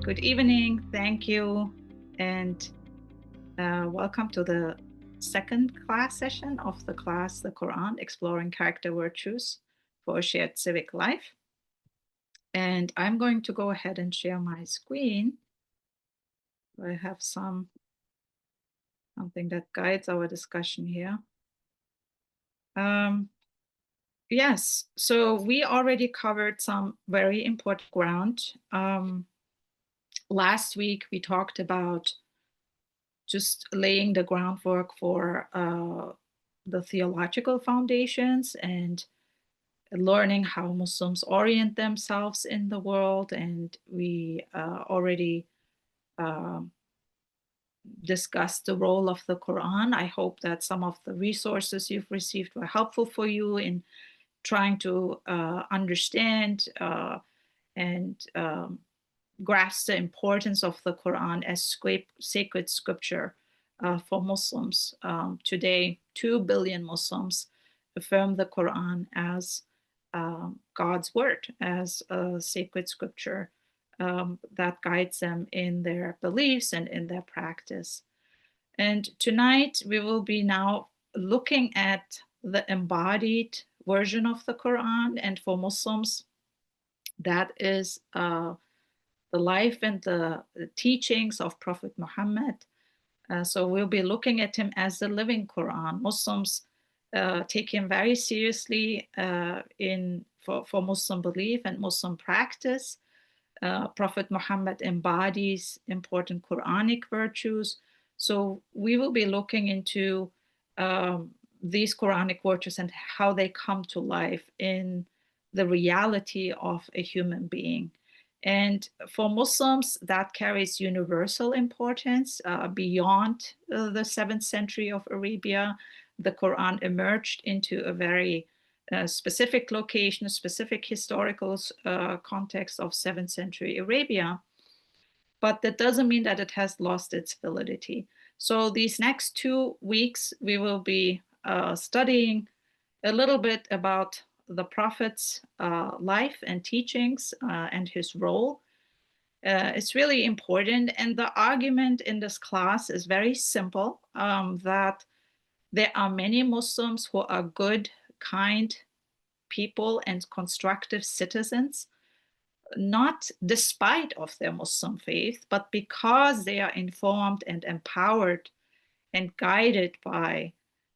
Good evening. Thank you. And welcome to the second class session of the class, the Qur'an Exploring Character Virtues for a Shared Civic Life. And I'm going to go ahead and share my screen. I have something that guides our discussion here. Yes, so we already covered some very important ground. Last week, we talked about just laying the groundwork for the theological foundations and learning how Muslims orient themselves in the world. And we already discussed the role of the Quran. I hope that some of the resources you've received were helpful for you in trying to understand and grasp the importance of the Quran as sacred scripture for Muslims. Today, 2 billion Muslims affirm the Quran as God's word, as a sacred scripture that guides them in their beliefs and in their practice. And tonight, we will be now looking at the embodied version of the Quran. And for Muslims, that is the life and the teachings of Prophet Muhammad. So we'll be looking at him as the living Quran. Muslims take him very seriously for Muslim belief and Muslim practice. Prophet Muhammad embodies important Qur'anic virtues. So we will be looking into these Qur'anic virtues and how they come to life in the reality of a human being. And for Muslims, that carries universal importance beyond the 7th century of Arabia. The Quran emerged into a very specific location, a specific historical context of 7th century Arabia. But that doesn't mean that it has lost its validity. So these next 2 weeks, we will be studying a little bit about the Prophet's life and teachings and his role. It's really important. And the argument in this class is very simple, that there are many Muslims who are good, kind people and constructive citizens, not despite of their Muslim faith, but because they are informed and empowered and guided by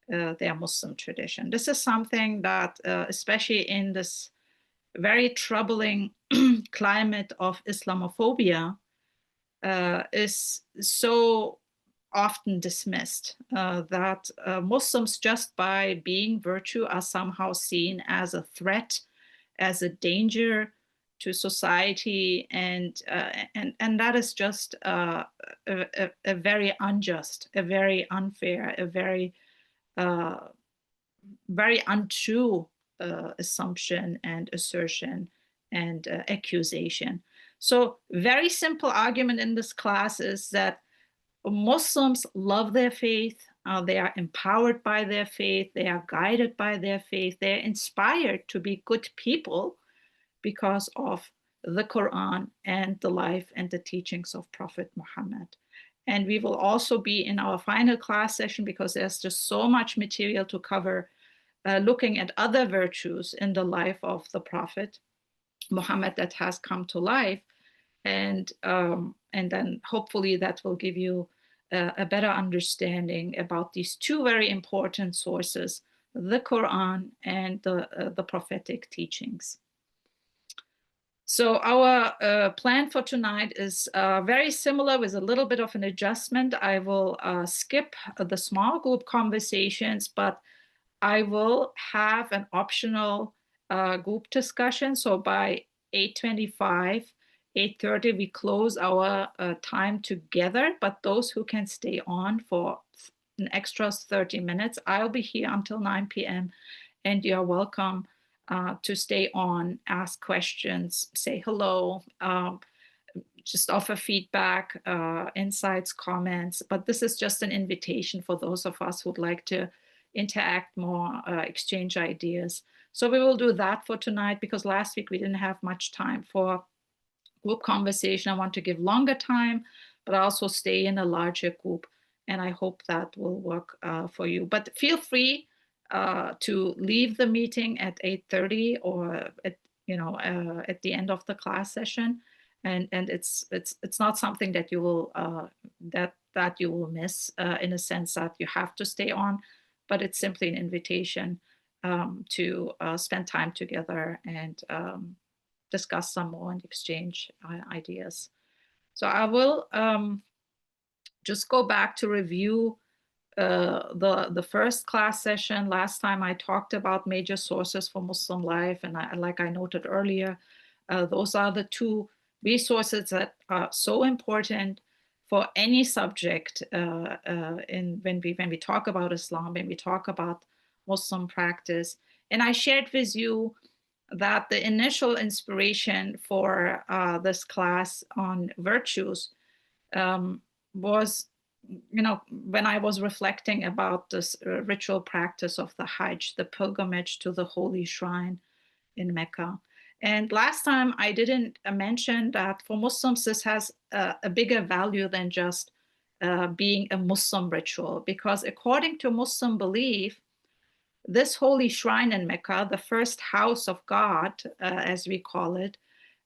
their Muslim tradition. This is something that, especially in this very troubling climate of Islamophobia, is so often dismissed, that Muslims, just by being virtue, are somehow seen as a threat, as a danger to society, and that is just a very unjust, a very unfair, a very very untrue assumption and assertion and accusation. So very simple argument in this class is that Muslims love their faith. They are empowered by their faith. They are guided by their faith. They're inspired to be good people because of the Quran and the life and the teachings of Prophet Muhammad. And we will also be in our final class session, because there's just so much material to cover, looking at other virtues in the life of the Prophet Muhammad that has come to life. And then hopefully that will give you a better understanding about these 2 very important sources, the Quran and the prophetic teachings. So our plan for tonight is very similar, with a little bit of an adjustment. I will skip the small group conversations, but I will have an optional group discussion. So by 8:25, 8:30, we close our time together, but those who can stay on for an extra 30 minutes, I'll be here until 9 p.m. and you're welcome to stay on, ask questions, say hello, just offer feedback, insights, comments. But this is just an invitation for those of us who'd like to interact more, exchange ideas. So we will do that for tonight, because last week we didn't have much time for group conversation. I want to give longer time, but also stay in a larger group. And I hope that will work for you. But feel free to leave the meeting at 8:30 or at the end of the class session. And it's not something that you will that you will miss in a sense that you have to stay on, but it's simply an invitation to spend time together and discuss some more and exchange ideas. So I will just go back to review the first class session. Last time I talked about major sources for Muslim life, and like I noted earlier, those are the two resources that are so important for any subject when we talk about Islam, when we talk about Muslim practice. And I shared with you that the initial inspiration for this class on virtues was, when I was reflecting about this ritual practice of the Hajj, the pilgrimage to the holy shrine in Mecca. And last time I didn't mention that for Muslims, this has a bigger value than just being a Muslim ritual, because according to Muslim belief, this holy shrine in Mecca, the first house of God, as we call it,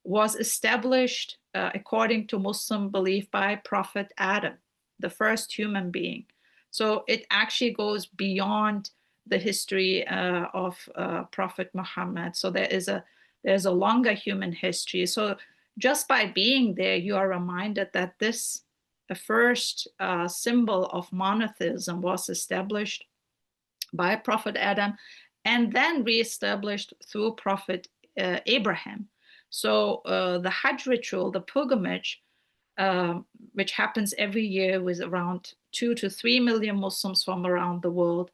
was established according to Muslim belief by Prophet Adam, the first human being. So it actually goes beyond the history of Prophet Muhammad. So there's a longer human history. So just by being there, you are reminded that this, the first symbol of monotheism, was established by Prophet Adam and then reestablished through Prophet Abraham. So the Hajj ritual, the pilgrimage, which happens every year with around 2 to 3 million Muslims from around the world,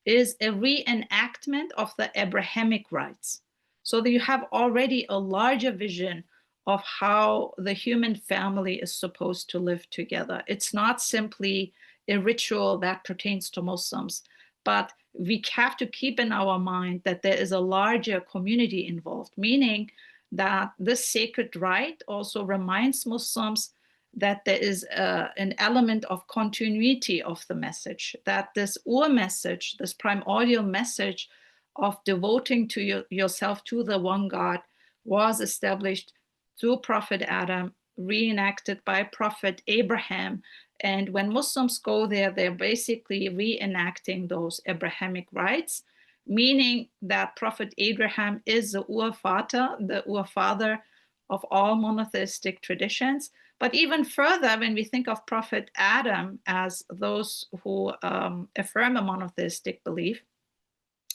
is a reenactment of the Abrahamic rites. So that you have already a larger vision of how the human family is supposed to live together. It's not simply a ritual that pertains to Muslims, but we have to keep in our mind that there is a larger community involved, meaning that this sacred rite also reminds Muslims that there is an element of continuity of the message, that this message, this primordial message of devoting to yourself to the one God, was established through Prophet Adam, reenacted by Prophet Abraham. And when Muslims go there, they're basically reenacting those Abrahamic rites, meaning that Prophet Abraham is the Urvater of all monotheistic traditions. But even further, when we think of Prophet Adam as those who affirm a monotheistic belief,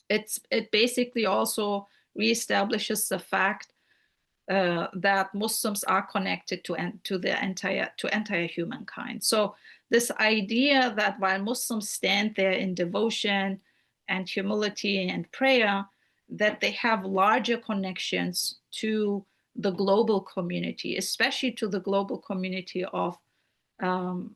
it basically also reestablishes the fact that Muslims are connected to entire humankind. So this idea that while Muslims stand there in devotion and humility and prayer, that they have larger connections to the global community, especially to the global community of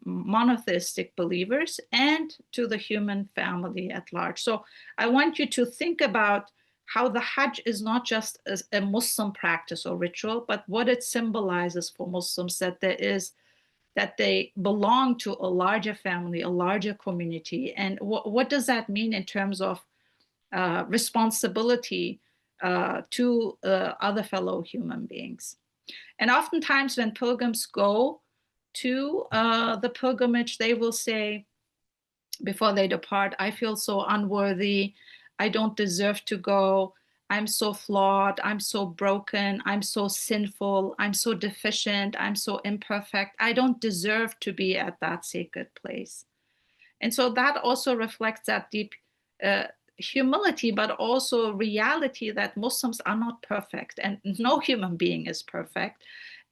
monotheistic believers and to the human family at large. So I want you to think about how the Hajj is not just a Muslim practice or ritual, but what it symbolizes for Muslims, that they belong to a larger family, a larger community. And what does that mean in terms of responsibility to other fellow human beings? And oftentimes when pilgrims go to the pilgrimage, they will say, before they depart, I feel so unworthy. I don't deserve to go. I'm so flawed. I'm so broken. I'm so sinful. I'm so deficient. I'm so imperfect. I don't deserve to be at that sacred place. And so that also reflects that deep humility, but also reality that Muslims are not perfect and no human being is perfect.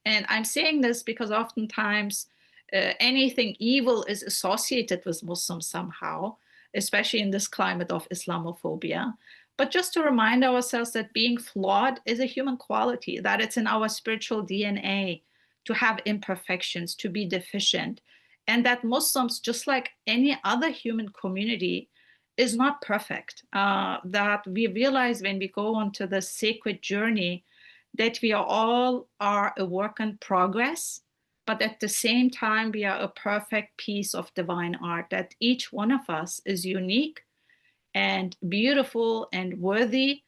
And I'm saying this because oftentimes anything evil is associated with Muslims somehow, especially in this climate of Islamophobia. But just to remind ourselves that being flawed is a human quality, that it's in our spiritual DNA to have imperfections, to be deficient, and that Muslims, just like any other human community, is not perfect. That we realize when we go onto the sacred journey that we all are a work in progress, but at the same time, we are a perfect piece of divine art, that each one of us is unique and beautiful and worthy.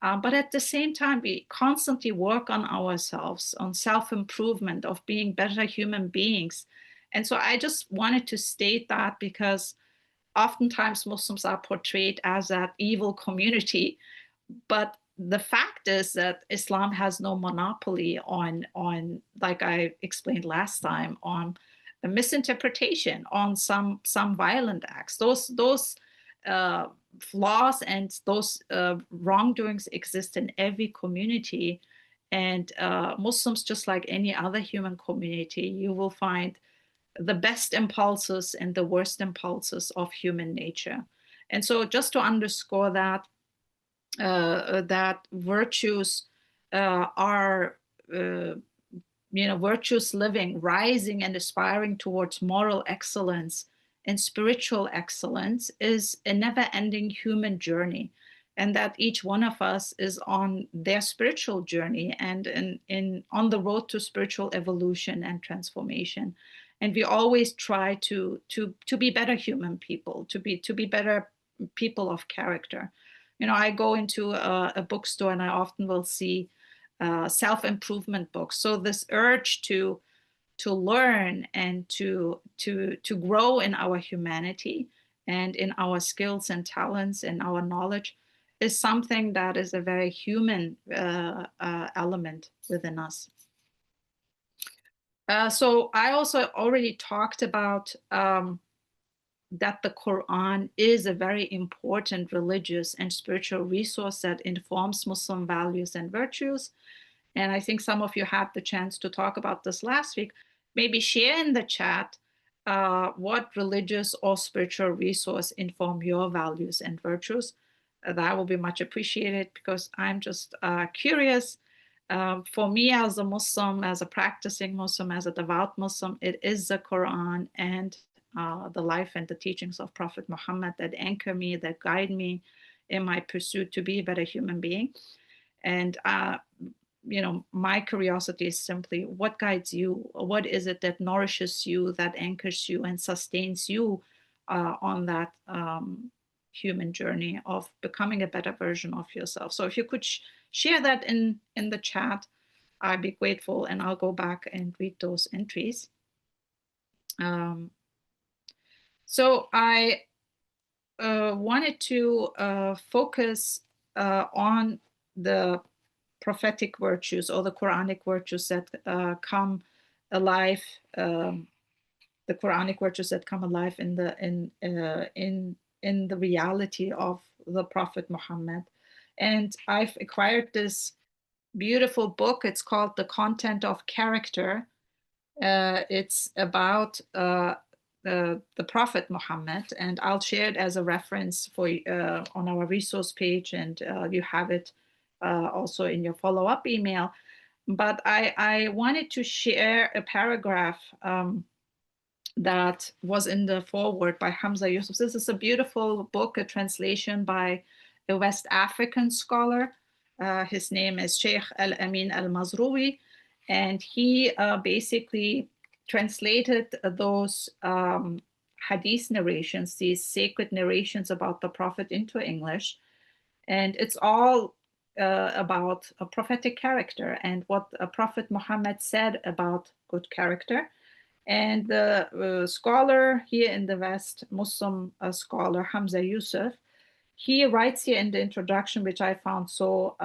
But at the same time, we constantly work on ourselves, on self improvement, of being better human beings. And so I just wanted to state that because oftentimes Muslims are portrayed as that evil community, but the fact is that Islam has no monopoly on like I explained last time, on a misinterpretation, on some violent acts. Those uh, flaws and those wrongdoings exist in every community, and Muslims, just like any other human community, you will find the best impulses and the worst impulses of human nature. And so, just to underscore that, that virtues are, virtuous living, rising and aspiring towards moral excellence and spiritual excellence is a never-ending human journey, and that each one of us is on their spiritual journey and in on the road to spiritual evolution and transformation. And we always try to be better human people, to be better people of character. I go into a bookstore and I often will see self-improvement books. So this urge to learn and to grow in our humanity and in our skills and talents and our knowledge is something that is a very human element within us. So I also already talked about that the Quran is a very important religious and spiritual resource that informs Muslim values and virtues. And I think some of you had the chance to talk about this last week. Maybe share in the chat what religious or spiritual resource inform your values and virtues. That will be much appreciated because I'm just curious. For me, as a Muslim, as a practicing Muslim, as a devout Muslim, it is the Quran and the life and the teachings of Prophet Muhammad that anchor me, that guide me in my pursuit to be a better human being. And my curiosity is simply, what guides you? What is it that nourishes you, that anchors you and sustains you on that human journey of becoming a better version of yourself? So if you could share that in the chat, I'd be grateful, and I'll go back and read those entries. So I wanted to focus on the prophetic virtues or the Quranic virtues that come alive, the Quranic virtues that come alive in the reality of the Prophet Muhammad. And I've acquired this beautiful book. It's called The Content of Character. It's about the Prophet Muhammad, and I'll share it as a reference for on our resource page, and you have it also in your follow-up email. But I wanted to share a paragraph that was in the foreword by Hamza Yusuf. This is a beautiful book, a translation by a West African scholar. His name is Sheikh Al-Amin Al-Mazroui, and he basically translated those hadith narrations, these sacred narrations about the Prophet, into English. And it's all about a prophetic character and what Prophet Muhammad said about good character. And the scholar here in the West, Muslim scholar Hamza Yusuf, he writes here in the introduction, which I found so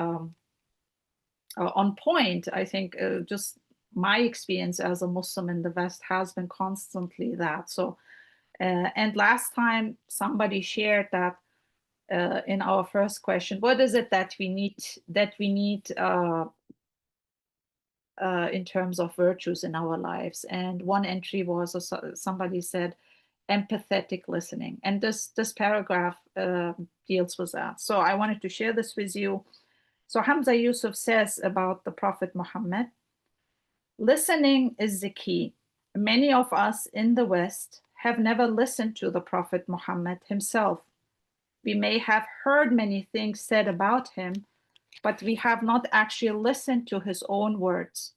on point. I think just my experience as a Muslim in the West has been constantly that. So, and last time somebody shared that in our first question, what is it that we need in terms of virtues in our lives? And one entry was somebody said empathetic listening, and this paragraph deals with that. So I wanted to share this with you. So Hamza Yusuf says about the Prophet Muhammad: listening is the key. Many of us in the West have never listened to the Prophet Muhammad himself. We may have heard many things said about him, but we have not actually listened to his own words.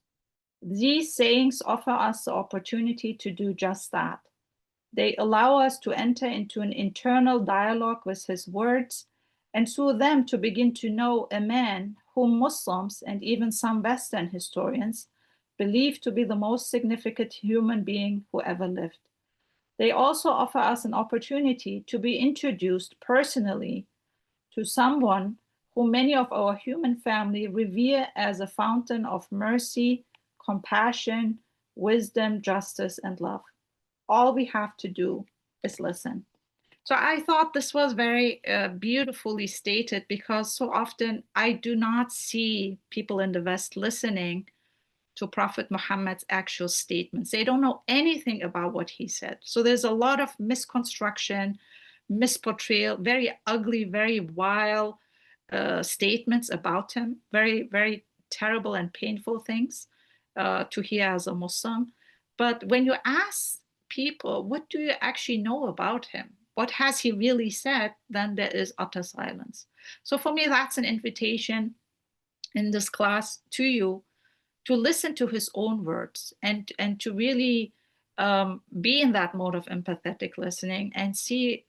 These sayings offer us the opportunity to do just that. They allow us to enter into an internal dialogue with his words, and through them to begin to know a man whom Muslims and even some Western historians believe to be the most significant human being who ever lived. They also offer us an opportunity to be introduced personally to someone who many of our human family revere as a fountain of mercy, compassion, wisdom, justice, and love. All we have to do is listen. So I thought this was very beautifully stated, because so often I do not see people in the West listening to Prophet Muhammad's actual statements. They don't know anything about what he said. So there's a lot of misconstruction, misportrayal, very ugly, very vile statements about him, very, very terrible and painful things to hear as a Muslim. But when you ask people, what do you actually know about him? What has he really said? Then there is utter silence. So for me, that's an invitation in this class to you to listen to his own words, and to really be in that mode of empathetic listening and see,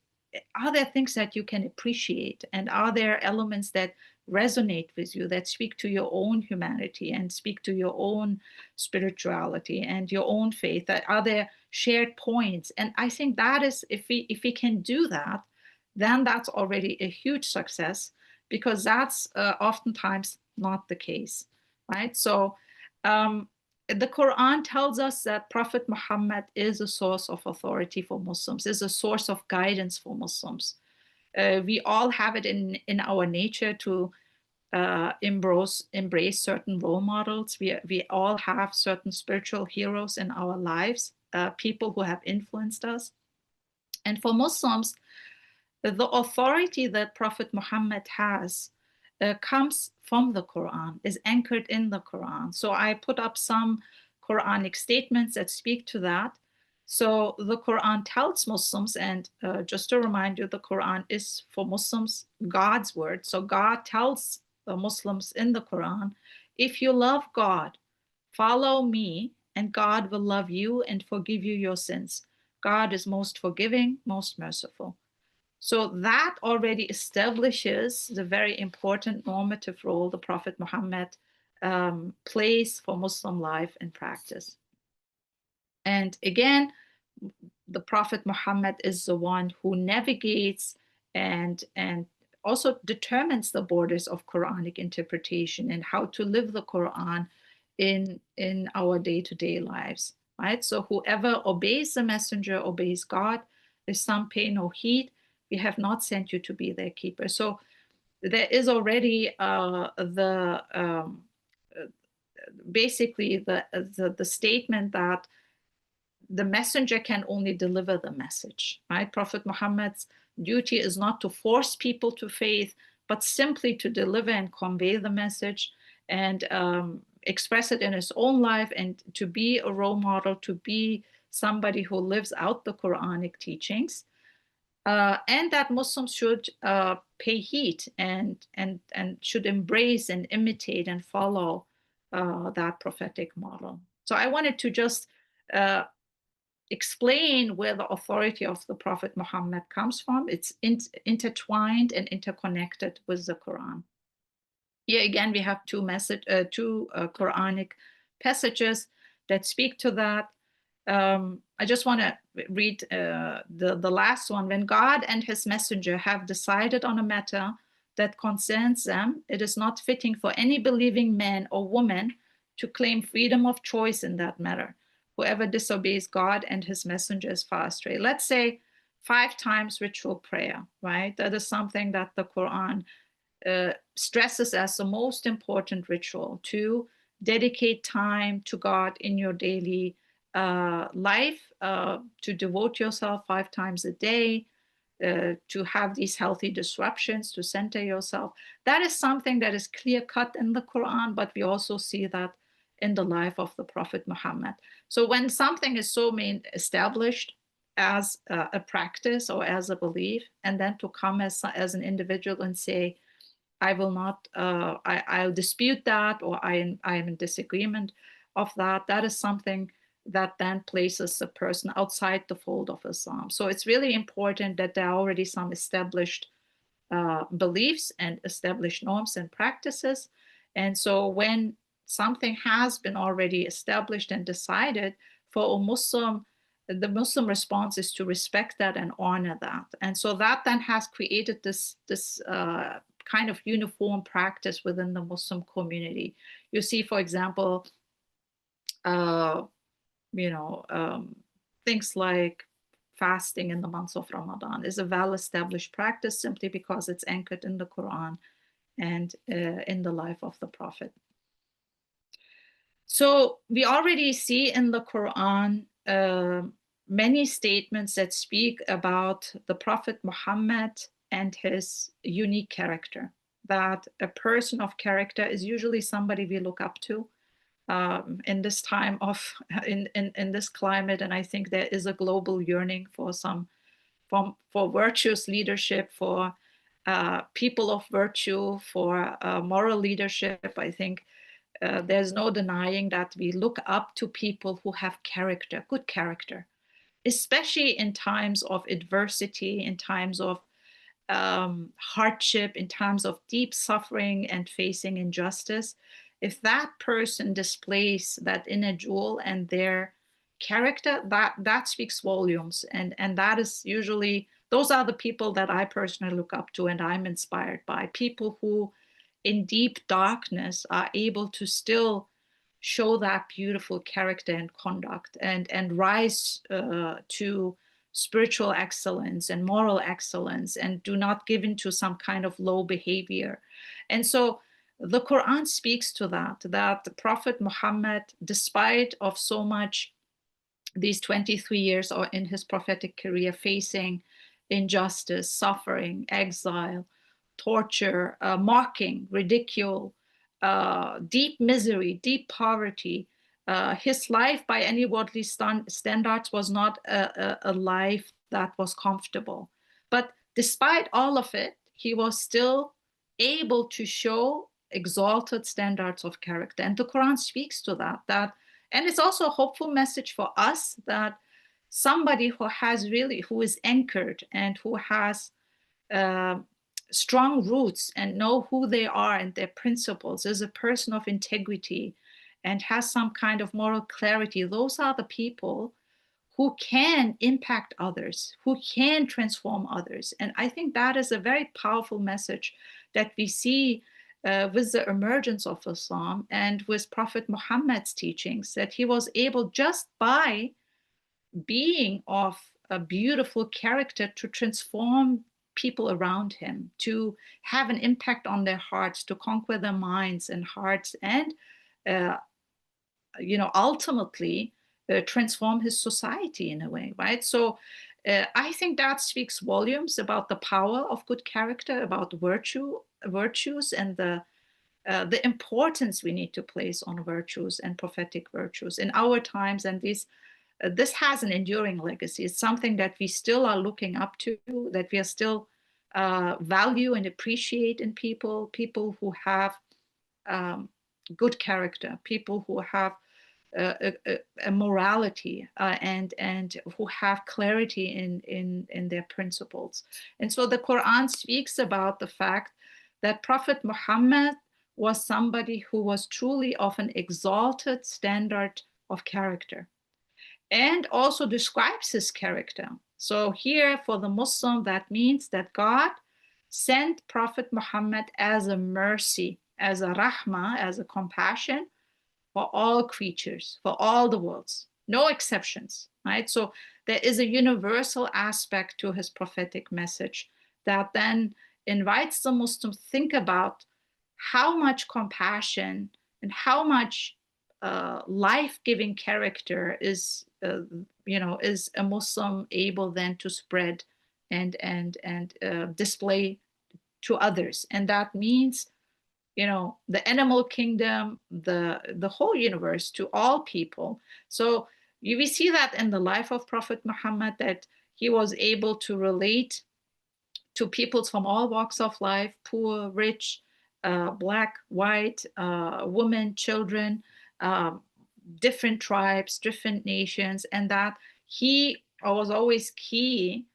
are there things that you can appreciate, and are there elements that resonate with you, that speak to your own humanity and speak to your own spirituality and your own faith, that are there shared points. And I think that is, if we can do that, then that's already a huge success, because that's oftentimes not the case, right? So the Quran tells us that Prophet Muhammad is a source of authority for Muslims, is a source of guidance for Muslims. We all have it in our nature to embrace certain role models. We all have certain spiritual heroes in our lives, people who have influenced us. And for Muslims, the authority that Prophet Muhammad has comes from the Quran, is anchored in the Quran. So I put up some Quranic statements that speak to that. So the Quran tells Muslims, and just to remind you, the Quran is for Muslims God's word. So God tells the Muslims in the Quran, if you love God, follow me, and God will love you and forgive you your sins. God is most forgiving, most merciful. So that already establishes the very important normative role the Prophet Muhammad plays for Muslim life and practice. And again, the Prophet Muhammad is the one who navigates and also determines the borders of Quranic interpretation and how to live the Quran in our day-to-day lives, right? So whoever obeys the messenger obeys God. If some pay no heed, we have not sent you to be their keeper. So there is already basically the statement that the messenger can only deliver the message, right? Prophet Muhammad's duty is not to force people to faith, but simply to deliver and convey the message and express it in his own life, and to be a role model, to be somebody who lives out the Quranic teachings. And that Muslims should pay heed and should embrace and imitate and follow that prophetic model. So I wanted to just explain where the authority of the Prophet Muhammad comes from. It's intertwined and interconnected with the Quran. Here again, we have two Quranic passages that speak to that. I just want to read the last one. When God and his messenger have decided on a matter that concerns them, it is not fitting for any believing man or woman to claim freedom of choice in that matter. Whoever disobeys God and his messenger is far astray. Let's say 5 times ritual prayer, right? That is something that the Quran stresses as the most important ritual, to dedicate time to God in your daily life, to devote yourself 5 times a day, to have these healthy disruptions, to center yourself. That is something that is clear cut in the Quran, but we also see that in the life of the Prophet Muhammad. So when something is so established as a practice or as a belief, and then to come as an individual and say, I will not, I'll dispute that, or I am in disagreement of that. That is something that then places a person outside the fold of Islam. So it's really important that there are already some established beliefs and established norms and practices. And so when something has been already established and decided, for a Muslim, the Muslim response is to respect that and honor that. And so that then has created this kind of uniform practice within the Muslim community. You see, for example, uh, you know, things like fasting in the months of Ramadan is a well-established practice simply because it's anchored in the Quran and in the life of the Prophet. So we already see in the Quran many statements that speak about the Prophet Muhammad and his unique character. That a person of character is usually somebody we look up to in this time of in this climate, and I think there is a global yearning for for virtuous leadership, for people of virtue, for moral leadership. I think there's no denying that we look up to people who have character, good character, especially in times of adversity, in times of hardship, in times of deep suffering and facing injustice. If that person displays that inner jewel and their character, that speaks volumes. And that is usually, those are the people that I personally look up to and I'm inspired by. People who in deep darkness are able to still show that beautiful character and conduct and rise to spiritual excellence and moral excellence and do not give into some kind of low behavior. And so the Quran speaks to that the Prophet Muhammad, despite of so much these 23 years or in his prophetic career, facing injustice, suffering, exile, torture, mocking, ridicule, deep misery, deep poverty. His life, by any worldly standards, was not a life that was comfortable. But despite all of it, he was still able to show exalted standards of character. And the Quran speaks to that, and it's also a hopeful message for us that somebody who is anchored and who has uh, strong roots and know who they are and their principles, is a person of integrity and has some kind of moral clarity. Those are the people who can impact others, who can transform others. And I think that is a very powerful message that we see with the emergence of Islam and with Prophet Muhammad's teachings, that he was able, just by being of a beautiful character, to transform people around him, to have an impact on their hearts, to conquer their minds and hearts, and uh, ultimately transform his society in a way, right? So I think that speaks volumes about the power of good character, about virtues, and the importance we need to place on virtues and prophetic virtues in our times. And this has an enduring legacy. It's something that we still are looking up to, that we are still value and appreciate in people who have good character, people who have a morality and who have clarity in their principles. And so the Quran speaks about the fact that Prophet Muhammad was somebody who was truly of an exalted standard of character, and also describes his character. So here for the Muslim, that means that God sent Prophet Muhammad as a mercy, as a rahmah, as a compassion for all creatures, for all the worlds, no exceptions, right? So there is a universal aspect to his prophetic message that then invites the Muslim to think about how much compassion and how much life-giving character is a Muslim able then to spread and display to others. And that means the animal kingdom, the whole universe, to all people. So we see that in the life of Prophet Muhammad, that he was able to relate to peoples from all walks of life, poor, rich, black, white, women, children, um, different tribes, different nations, and that he was always key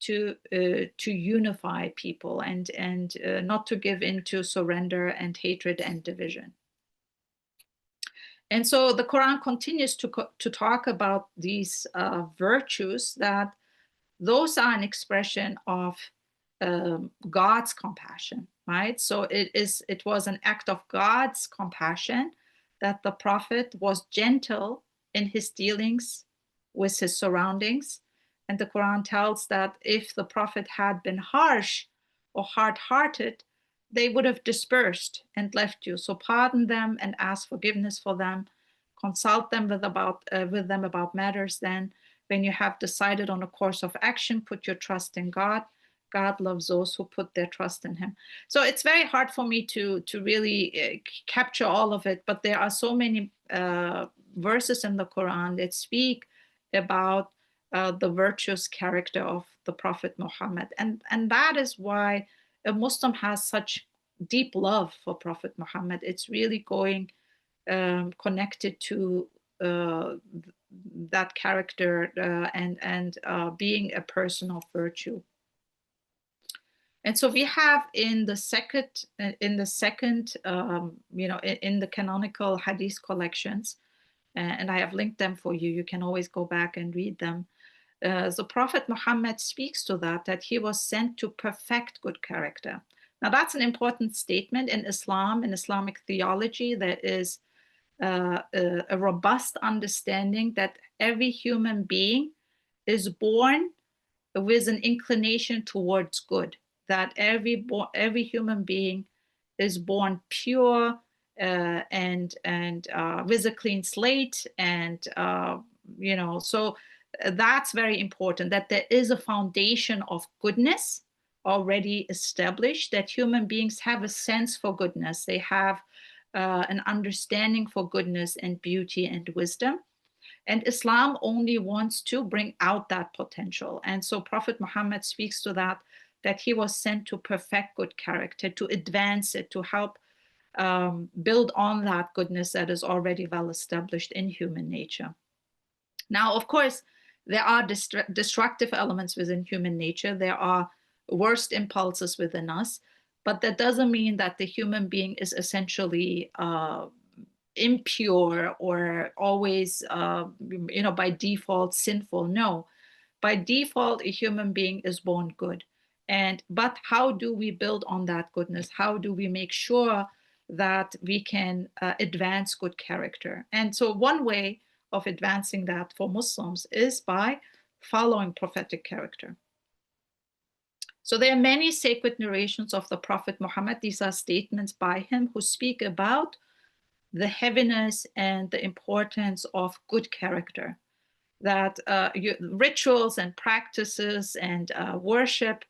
to unify people and not to give into surrender and hatred and division. And so the Quran continues to talk about these virtues, that those are an expression of God's compassion, right? So it was an act of God's compassion that the prophet was gentle in his dealings with his surroundings. And the Quran tells that if the prophet had been harsh or hard-hearted, they would have dispersed and left you. So pardon them and ask forgiveness for them. Consult them with them about matters. Then, when you have decided on a course of action, put your trust in God. God loves those who put their trust in Him. So it's very hard for me to really capture all of it, but there are so many verses in the Quran that speak about the virtuous character of the Prophet Muhammad, and that is why a Muslim has such deep love for Prophet Muhammad. It's really going connected to that character and being a person of virtue. And so we have in the second, in the canonical hadith collections, and I have linked them for you. You can always go back and read them. The Prophet Muhammad speaks to that he was sent to perfect good character. Now that's an important statement in Islam, in Islamic theology. There is a robust understanding that every human being is born with an inclination towards good, that every human being is born pure and with a clean slate, and so that's very important, that there is a foundation of goodness already established, that human beings have a sense for goodness, they have an understanding for goodness and beauty and wisdom. And Islam only wants to bring out that potential. And so Prophet Muhammad speaks to that he was sent to perfect good character, to advance it, to help build on that goodness that is already well established in human nature. Now, of course, there are destructive elements within human nature. There are worst impulses within us, but that doesn't mean that the human being is essentially impure or always, by default sinful. No, by default, a human being is born good. But how do we build on that goodness? How do we make sure that we can advance good character? And so one way of advancing that for Muslims is by following prophetic character. So there are many sacred narrations of the Prophet Muhammad. These are statements by him who speak about the heaviness and the importance of good character, that rituals and practices and worship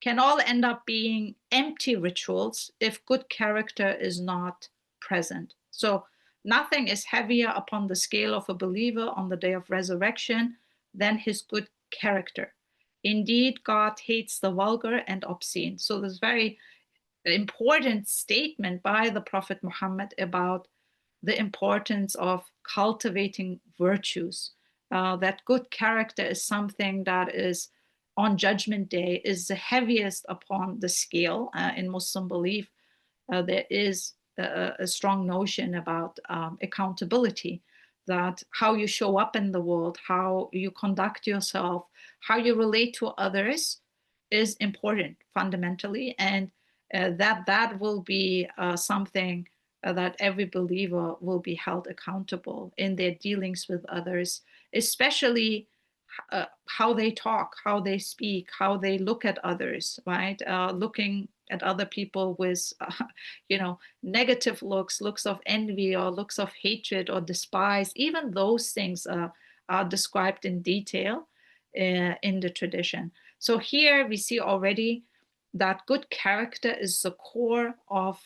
can all end up being empty rituals if good character is not present. So nothing is heavier upon the scale of a believer on the day of resurrection than his good character. Indeed, God hates the vulgar and obscene. So this very important statement by the Prophet Muhammad about the importance of cultivating virtues, that good character is something that is on Judgment Day is the heaviest upon the scale. In Muslim belief, there is a strong notion about accountability, that how you show up in the world, how you conduct yourself, how you relate to others is important fundamentally, and that will be something that every believer will be held accountable in their dealings with others, especially how they talk, how they speak, how they look at others, right? Looking at other people with, negative looks of envy or looks of hatred or despise. Even those things are described in detail in the tradition. So here we see already that good character is the core of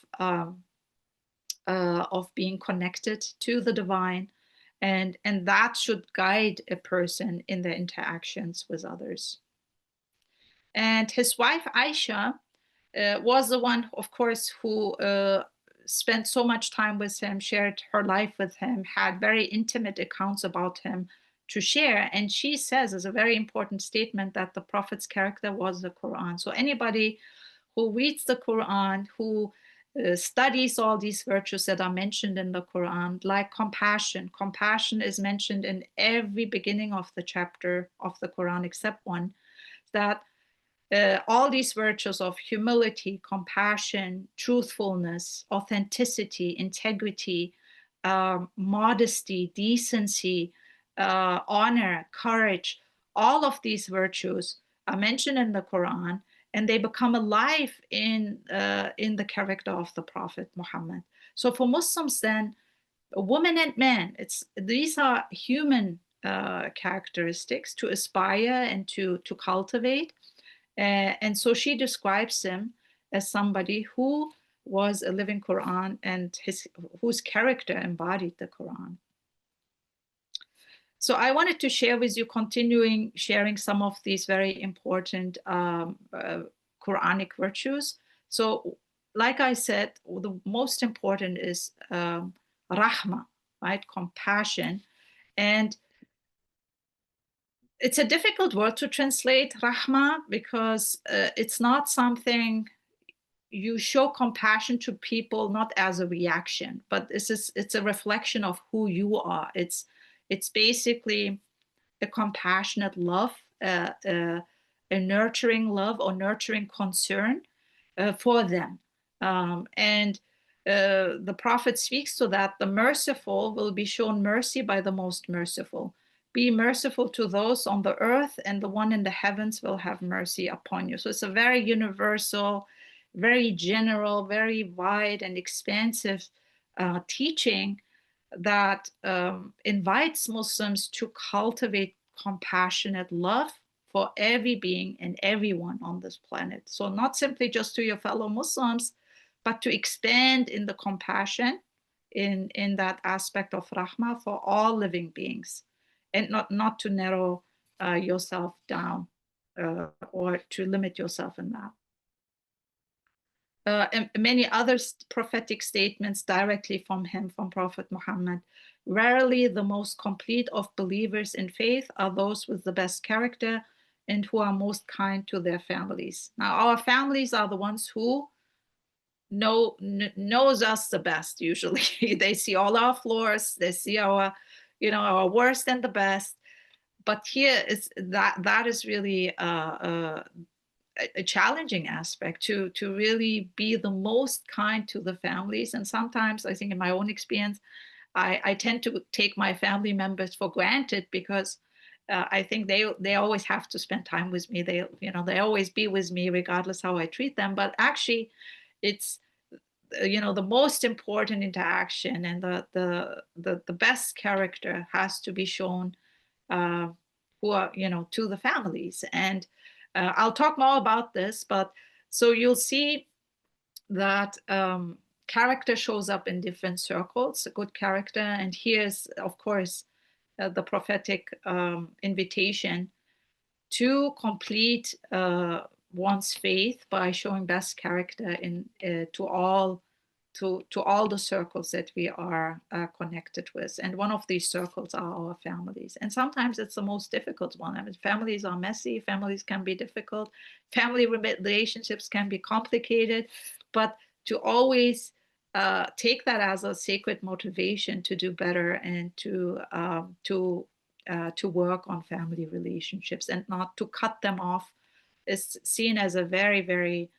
being connected to the divine, and that should guide a person in their interactions with others. And his wife Aisha was the one, of course, who spent so much time with him, shared her life with him, had very intimate accounts about him to share. And she says, as a very important statement, that the Prophet's character was the Quran. So anybody who reads the Quran, who studies all these virtues that are mentioned in the Quran, like compassion. Compassion is mentioned in every beginning of the chapter of the Quran, except one, that all these virtues of humility, compassion, truthfulness, authenticity, integrity, modesty, decency, honor, courage, all of these virtues are mentioned in the Quran, and they become alive in the character of the Prophet Muhammad. So for Muslims, then, women and men, these are human characteristics to aspire and to cultivate. And so she describes him as somebody who was a living Quran and whose character embodied the Quran. So I wanted to share with you, continuing sharing some of these very important Quranic virtues. So, like I said, the most important is rahma, right? Compassion. And it's a difficult word to translate, rahma, because it's not something you show compassion to people not as a reaction, but it's a reflection of who you are. It's basically a compassionate love, a nurturing love or nurturing concern for them. And the Prophet speaks to that: the merciful will be shown mercy by the most merciful. Be merciful to those on the earth, and the one in the heavens will have mercy upon you. So it's a very universal, very general, very wide and expansive teaching that invites Muslims to cultivate compassionate love for every being and everyone on this planet. So not simply just to your fellow Muslims, but to expand in the compassion in that aspect of rahmah for all living beings, and not to narrow yourself down or to limit yourself in that. And many other prophetic statements directly from him, from Prophet Muhammad. Rarely the most complete of believers in faith are those with the best character and who are most kind to their families. Now, our families are the ones who knows us the best. Usually, they see all our flaws, they see our, our worst and the best. But here is that is really a challenging aspect to really be the most kind to the families. And sometimes, I think, in my own experience, I tend to take my family members for granted, because I think they always have to spend time with me. They always be with me regardless how I treat them. But actually, it's the most important interaction, and the best character has to be shown who are to the families. And I'll talk more about this, but so you'll see that character shows up in different circles, a good character. And here's, of course, the prophetic invitation to complete one's faith by showing best character to all the circles that we are connected with. And one of these circles are our families. And sometimes it's the most difficult one. I mean, families are messy, families can be difficult, family relationships can be complicated, but to always take that as a sacred motivation to do better and to work on family relationships and not to cut them off is seen as a very, very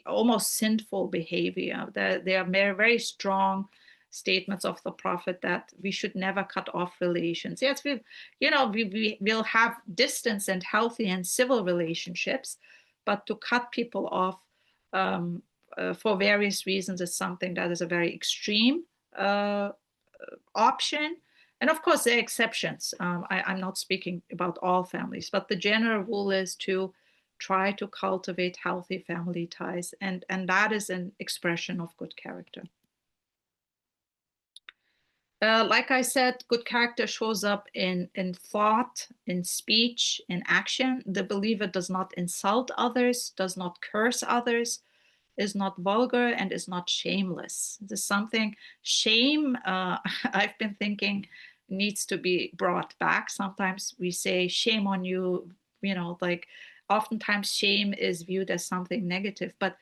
almost sinful behavior. There are very, very strong statements of the Prophet that we should never cut off relations. Yes, we will have distance and healthy and civil relationships, but to cut people off for various reasons is something that is a very extreme option. And of course, there are exceptions. I'm not speaking about all families, but the general rule is to try to cultivate healthy family ties, and that is an expression of good character. Like I said, good character shows up in thought, in speech, in action. The believer does not insult others, does not curse others, is not vulgar, and is not shameless. This is something, shame, I've been thinking, needs to be brought back. Sometimes we say, shame on you, like oftentimes shame is viewed as something negative, but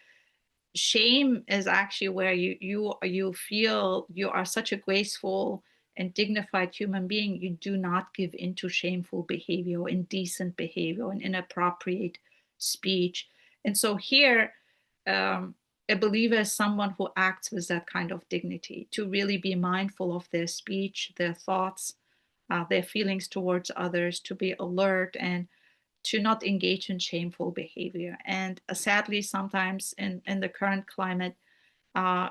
shame is actually where you feel you are such a graceful and dignified human being. You do not give into shameful behavior, indecent behavior, and inappropriate speech. And so here, um, a believer is someone who acts with that kind of dignity, to really be mindful of their speech, their thoughts, their feelings towards others, to be alert and to not engage in shameful behavior. And sadly, sometimes in the current climate,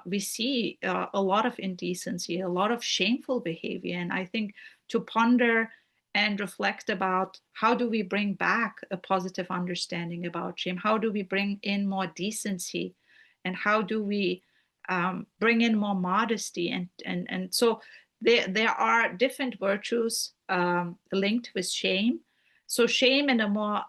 we see a lot of indecency, a lot of shameful behavior. And I think to ponder and reflect about how do we bring back a positive understanding about shame? How do we bring in more decency? And how do we bring in more modesty? And so there are different virtues linked with shame. So shame in a more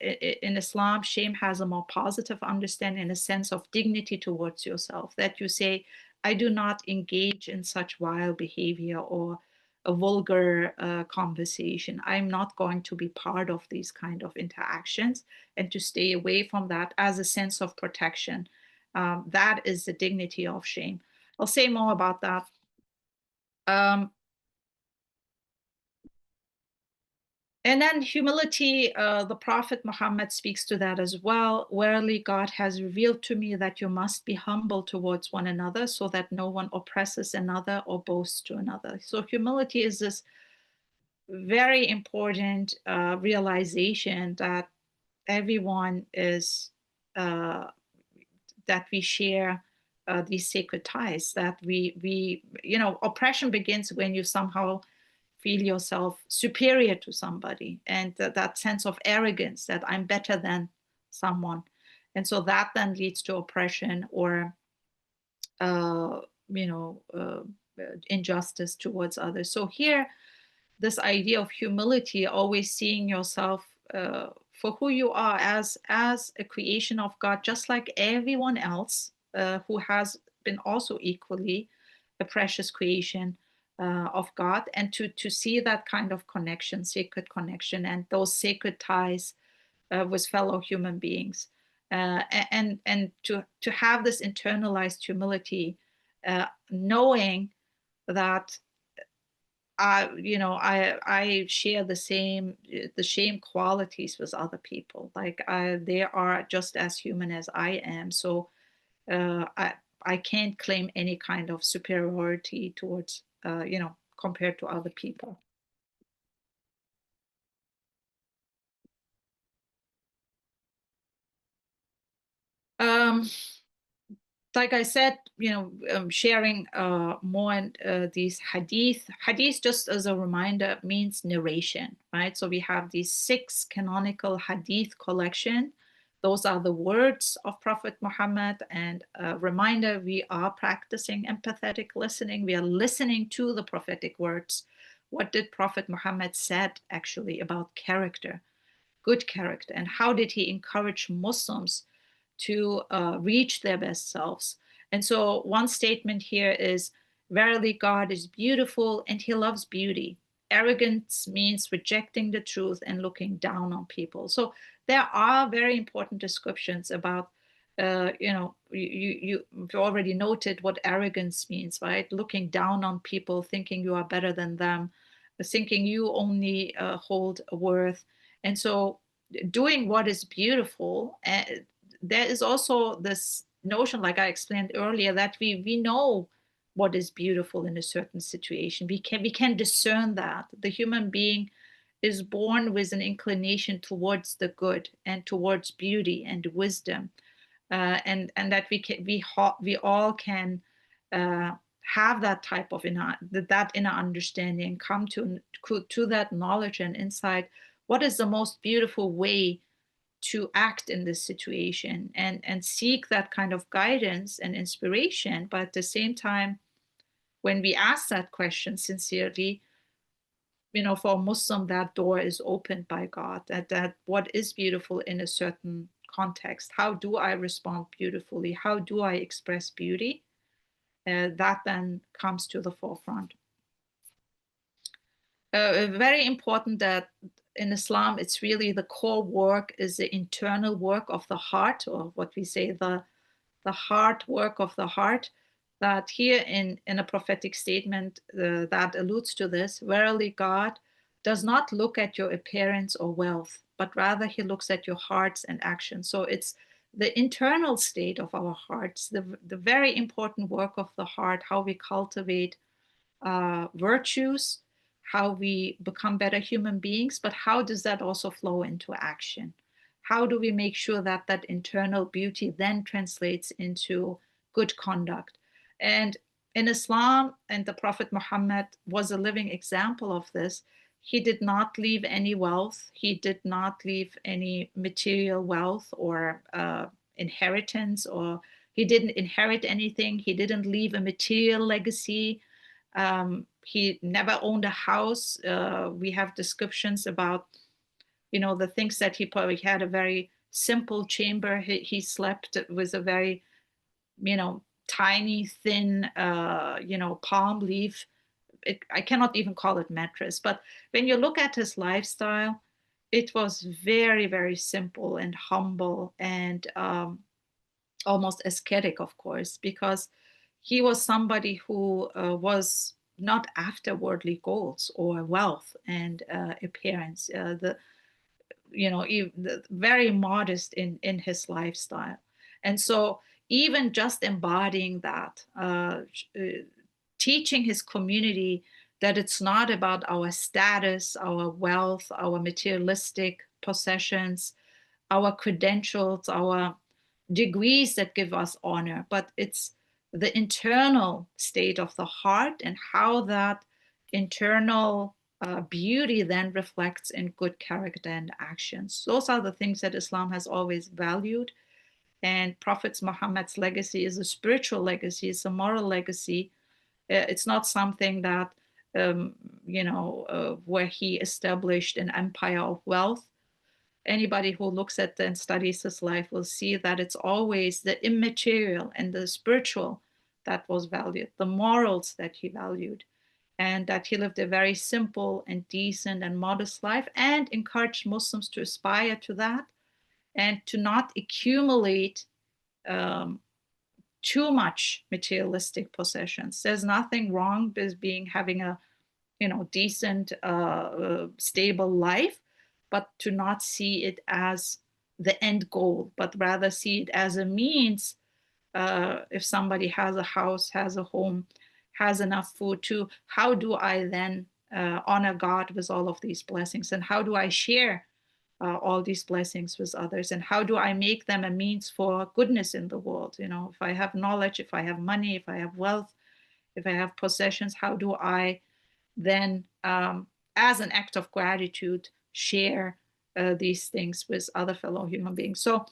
in Islam, shame has a more positive understanding and a sense of dignity towards yourself, that you say, I do not engage in such vile behavior or a vulgar conversation. I'm not going to be part of these kind of interactions, and to stay away from that as a sense of protection. That is the dignity of shame. I'll say more about that. Um, And then humility, the Prophet Muhammad speaks to that as well. Verily, God has revealed to me that you must be humble towards one another so that no one oppresses another or boasts to another. So, humility is this very important realization that everyone is, uh, that we share these sacred ties, that oppression begins when you somehow feel yourself superior to somebody, and that sense of arrogance that I'm better than someone. And so that then leads to oppression or uh, you know uh, injustice towards others. So here, this idea of humility, always seeing yourself for who you are, as a creation of God, just like everyone else who has been also equally a precious creation of God, and to see that kind of connection, sacred connection, and those sacred ties with fellow human beings, and to have this internalized humility, knowing that I share the same qualities with other people. Like they are just as human as I am. So I can't claim any kind of superiority towards compared to other people. Um, like I said, sharing more these hadith. Hadith, just as a reminder, means narration, right? So we have these 6 canonical hadith collection. Those are the words of Prophet Muhammad. And a reminder, we are practicing empathetic listening. We are listening to the prophetic words. What did Prophet Muhammad said actually about character, good character, and how did he encourage Muslims to reach their best selves? And so, one statement here is, verily, God is beautiful and he loves beauty. Arrogance means rejecting the truth and looking down on people. So, there are very important descriptions about, you've already noted what arrogance means, right? Looking down on people, thinking you are better than them, thinking you only hold a worth. And so, doing what is beautiful, there is also this notion, like I explained earlier, that we know what is beautiful in a certain situation. We can discern that the human being is born with an inclination towards the good and towards beauty and wisdom, and that we all can uh, have that type of inner understanding, come to that knowledge and insight. What is the most beautiful way to act in this situation, and seek that kind of guidance and inspiration, but at the same time when we ask that question sincerely, for a Muslim, that door is opened by God, that what is beautiful in a certain context, how do I respond beautifully? How do I express beauty? That then comes to the forefront. Very important that in Islam, it's really the core work is the internal work of the heart, or what we say, the heart work of the heart. That here in a prophetic statement that alludes to this, verily God does not look at your appearance or wealth, but rather he looks at your hearts and actions. So it's the internal state of our hearts, the very important work of the heart, how we cultivate virtues, how we become better human beings, but how does that also flow into action? How do we make sure that that internal beauty then translates into good conduct? And in Islam, and the Prophet Muhammad was a living example of this, he did not leave any wealth, he did not leave any material wealth or inheritance, or he didn't inherit anything, he didn't leave a material legacy. He never owned a house. We have descriptions about, the things that he probably had a very simple chamber. He slept with a very, tiny, thin, palm leaf. I cannot even call it mattress. But when you look at his lifestyle, it was very, very simple and humble and almost ascetic, of course, because he was somebody who was not after worldly goals or wealth and appearance. Very modest in his lifestyle, and so even just embodying that, teaching his community that it's not about our status, our wealth, our materialistic possessions, our credentials, our degrees that give us honor, but it's the internal state of the heart and how that internal beauty then reflects in good character and actions. Those are the things that Islam has always valued. And Prophet Muhammad's legacy is a spiritual legacy, it's a moral legacy. It's not something that, where he established an empire of wealth. Anybody who looks at and studies his life will see that it's always the immaterial and the spiritual that was valued, the morals that he valued, and that he lived a very simple and decent and modest life and encouraged Muslims to aspire to that and to not accumulate um, too much materialistic possessions. There's nothing wrong with having a decent, stable life, but to not see it as the end goal, but rather see it as a means. If somebody has a house, has a home, has enough food to, how do I then honor God with all of these blessings? And how do I share all these blessings with others? And how do I make them a means for goodness in the world? If I have knowledge, if I have money, if I have wealth, if I have possessions, how do I then, as an act of gratitude, share these things with other fellow human beings? So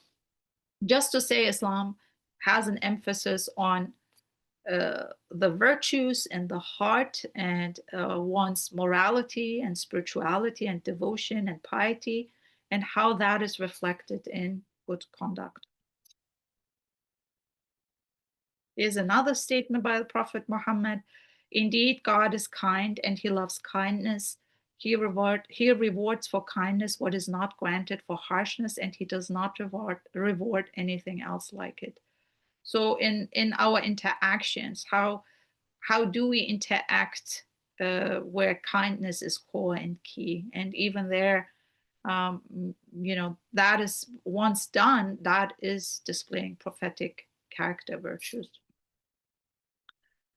just to say, Islam has an emphasis on the virtues and the heart, and one's morality and spirituality and devotion and piety, and how that is reflected in good conduct. Here's another statement by the Prophet Muhammad. Indeed, God is kind and he loves kindness. He rewards for kindness what is not granted for harshness, and he does not reward anything else like it. So in our interactions, how do we interact where kindness is core and key? And even there, that is once done, that is displaying prophetic character virtues.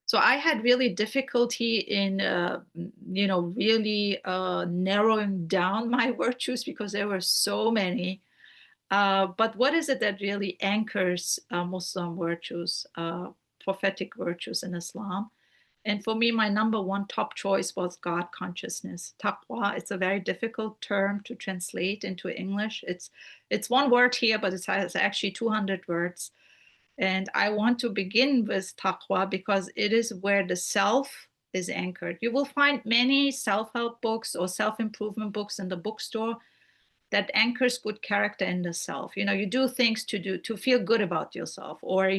So I had really difficulty in, really narrowing down my virtues because there were so many. But what is it that really anchors Muslim virtues, prophetic virtues in Islam? And for me, my number one top choice was God consciousness, taqwa. It's a very difficult term to translate into English. It's one word here, but it has actually 200 words. And I want to begin with taqwa because it is where the self is anchored. You will find many self-help books or self-improvement books in the bookstore that anchors good character in the self. You know, you do things to feel good about yourself, or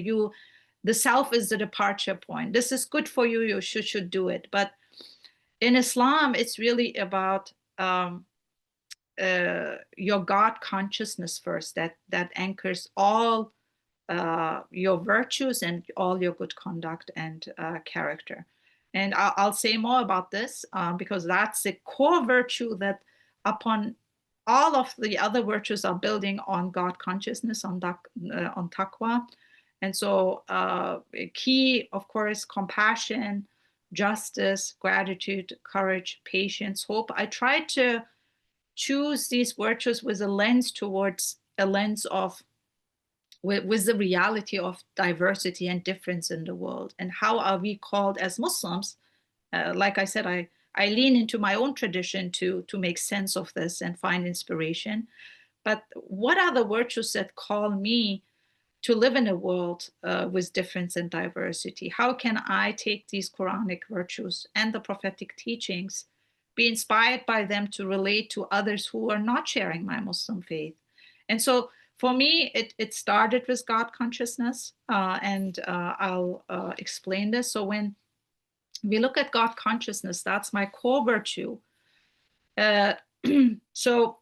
the self is the departure point. This is good for you, you should do it. But in Islam, it's really about your God consciousness first, that anchors all your virtues and all your good conduct and character. And I'll say more about this because that's the core virtue that upon all of the other virtues are building on God consciousness, on taqwa. And so key, of course, compassion, justice, gratitude, courage, patience, hope. I try to choose these virtues with a lens towards a lens of with the reality of diversity and difference in the world, and how are we called as Muslims. Like I said, I lean into my own tradition to make sense of this and find inspiration. But what are the virtues that call me to live in a world with difference and diversity? How can I take these Quranic virtues and the prophetic teachings, be inspired by them to relate to others who are not sharing my Muslim faith? And so for me, it started with God consciousness, and I'll explain this. So when we look at God consciousness, that's my core virtue. Uh, so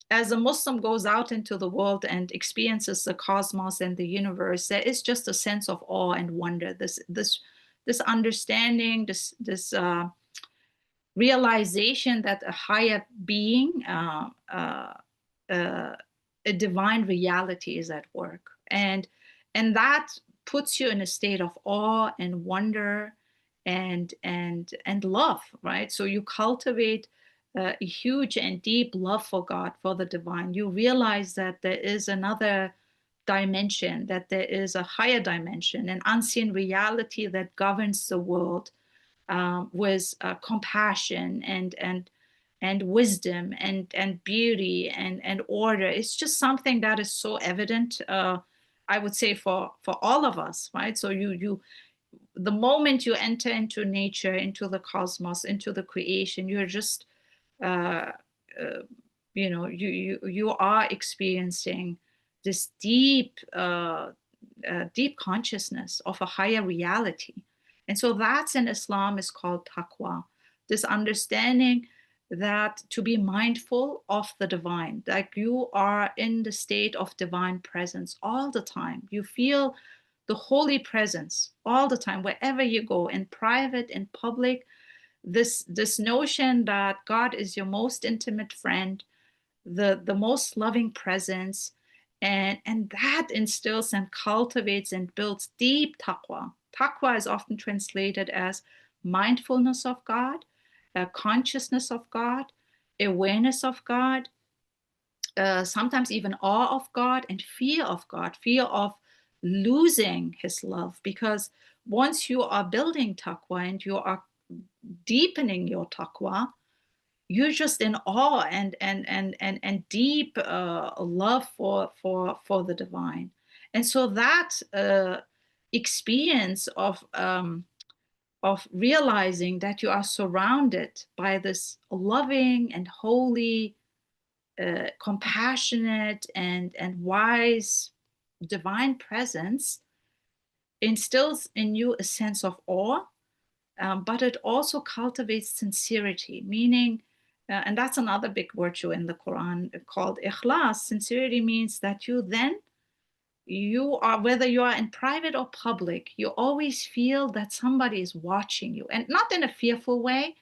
as a Muslim goes out into the world and experiences the cosmos and the universe, there is just a sense of awe and wonder. This understanding, this realization that a higher being, uh, a divine reality is at work, and that puts you in a state of awe and wonder and love, right? So you cultivate a huge and deep love for God, for the divine. You realize that there is another dimension, that there is a higher dimension, an unseen reality that governs the world with compassion and wisdom and beauty and order. It's just something that is so evident. I would say for all of us, right? So you the moment you enter into nature, into the cosmos, into the creation, you're just uh, uh, you are experiencing this deep consciousness of a higher reality. And so that's in Islam is called taqwa, this understanding that to be mindful of the divine, like you are in the state of divine presence all the time. You feel the holy presence all the time, wherever you go, in private, in public. This notion that God is your most intimate friend, the most loving presence, and that instills and cultivates and builds deep taqwa. Taqwa is often translated as mindfulness of God, consciousness of God, awareness of God, sometimes even awe of God and fear of God, fear of losing his love. Because once you are building taqwa and you are deepening your taqwa, you're just in awe and deep love for the divine. And so that experience of realizing that you are surrounded by this loving and holy, compassionate and wise divine presence instills in you a sense of awe, but it also cultivates sincerity, meaning, and that's another big virtue in the Quran called ikhlas. Sincerity means that you are, whether you are in private or public, you always feel that somebody is watching you, and not in a fearful way,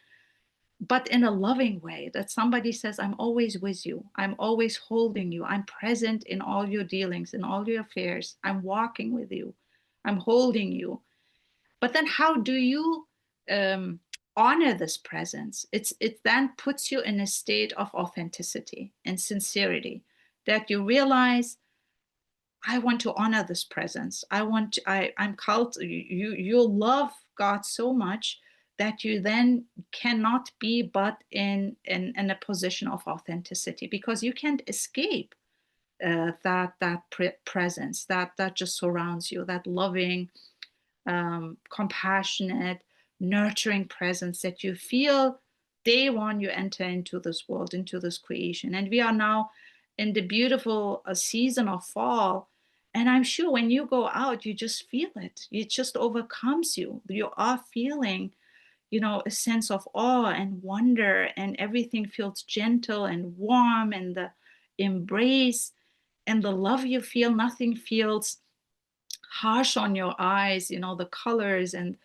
but in a loving way, that somebody says, I'm always with you, I'm always holding you, I'm present in all your dealings, in all your affairs, I'm walking with you, I'm holding you. But then how do you um, honor this presence? It then puts you in a state of authenticity and sincerity, that you realize, I want to honor this presence. I'm called, you love God so much that you then cannot be but in a position of authenticity, because you can't escape presence that just surrounds you, that loving, compassionate, nurturing presence that you feel day one you enter into this world, into this creation. And we are now in the beautiful season of fall. And I'm sure when you go out, you just feel it. It just overcomes you. You are feeling, a sense of awe and wonder, and everything feels gentle and warm, and the embrace and the love you feel, nothing feels harsh on your eyes, the colors and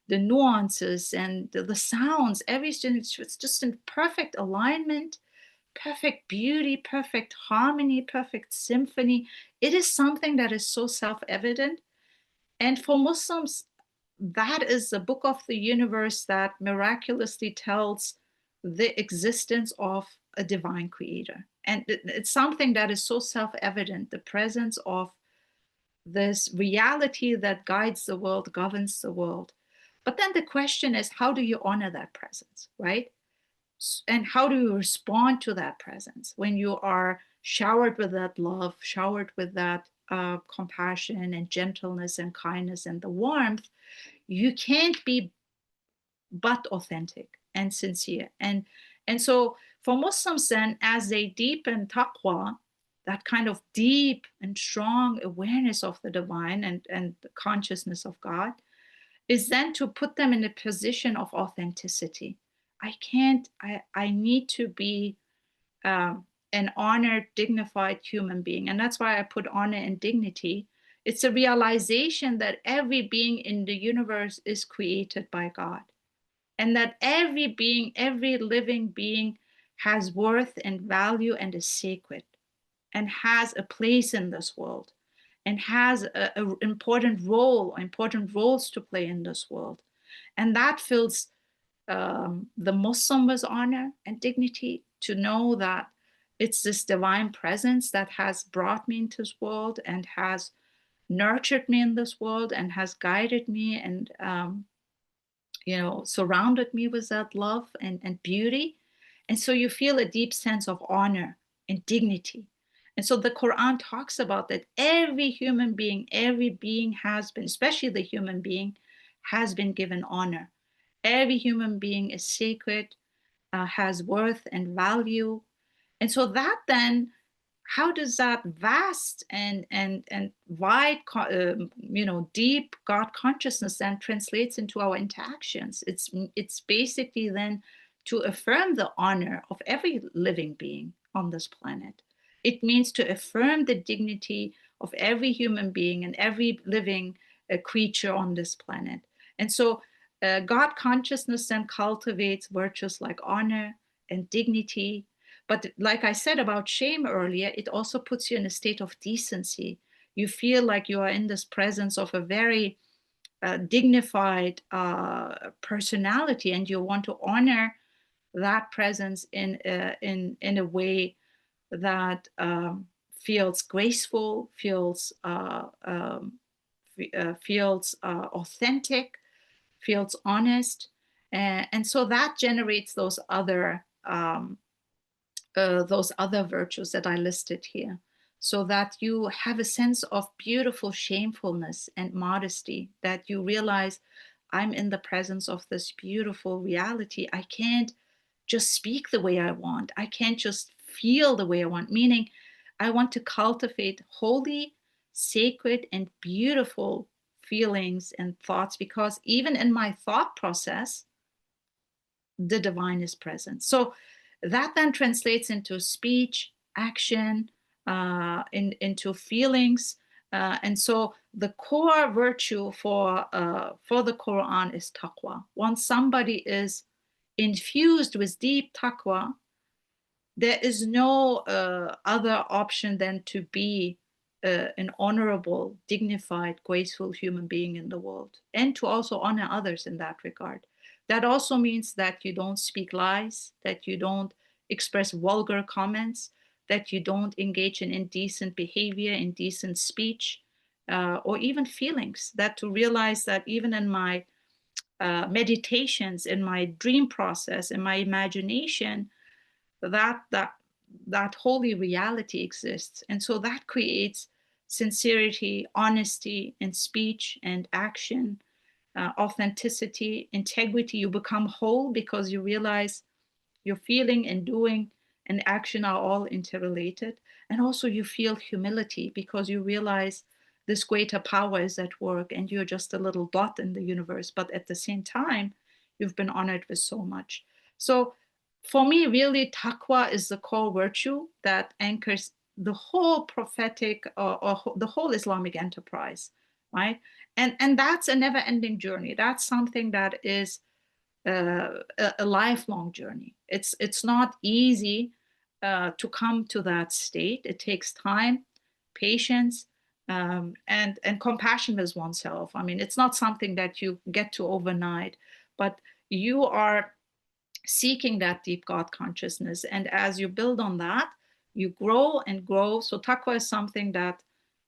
the nuances and the sounds, everything. It's just in perfect alignment, perfect beauty, perfect harmony, perfect symphony. It is something that is so self-evident. And for Muslims, that is the book of the universe that miraculously tells the existence of a divine creator. And it's something that is so self-evident, the presence of this reality that guides the world, governs the world. But then the question is, how do you honor that presence, right? And how do you respond to that presence when you are showered with that love, showered with that compassion and gentleness and kindness and the warmth? You can't be but authentic and sincere. And so for Muslims then, as they deepen taqwa, that kind of deep and strong awareness of the divine and the consciousness of God, is then to put them in a position of authenticity. I need to be an honored, dignified human being. And that's why I put honor and dignity. It's a realization that every being in the universe is created by God, and that every being, every living being has worth and value and is sacred and has a place in this world and has an important role, important roles to play in this world. And that fills the Muslim with honor and dignity, to know that it's this divine presence that has brought me into this world and has nurtured me in this world and has guided me and surrounded me with that love and beauty. And so you feel a deep sense of honor and dignity. And so the Quran talks about that every being has been, especially the human being, has been given honor. Every human being is sacred, has worth and value. And so that then, how does that vast and wide, deep God consciousness then translates into our interactions? It's basically then to affirm the honor of every living being on this planet. It means to affirm the dignity of every human being and every living creature on this planet. And so God consciousness then cultivates virtues like honor and dignity. But like I said about shame earlier, it also puts you in a state of decency. You feel like you are in this presence of a very dignified personality, and you want to honor that presence in a way that feels graceful, feels authentic, feels honest, and so that generates those other virtues that I listed here, so that you have a sense of beautiful shamefulness and modesty, that you realize, I'm in the presence of this beautiful reality. I can't just speak the way I want. I can't just feel the way I want, meaning I want to cultivate holy, sacred, and beautiful feelings and thoughts, because even in my thought process, the divine is present. So that then translates into speech, action, into feelings. And so the core virtue for the Quran is taqwa. Once somebody is infused with deep taqwa, there is no other option than to be an honorable, dignified, graceful human being in the world, and to also honor others in that regard. That also means that you don't speak lies, that you don't express vulgar comments, that you don't engage in indecent behavior, indecent speech, or even feelings. That to realize that even in my meditations, in my dream process, in my imagination, that that holy reality exists. And so that creates sincerity, honesty in speech and action, authenticity, integrity. You become whole because you realize your feeling and doing and action are all interrelated. And also you feel humility because you realize this greater power is at work and you're just a little dot in the universe. But at the same time, you've been honored with so much. So for me, really, taqwa is the core virtue that anchors the whole prophetic or the whole Islamic enterprise, right? And that's a never-ending journey. That's something that is a lifelong journey. It's not easy to come to that state. It takes time, patience, and compassion with oneself. I mean, it's not something that you get to overnight, but you are seeking that deep God consciousness. And as you build on that, you grow and grow. So taqwa is something that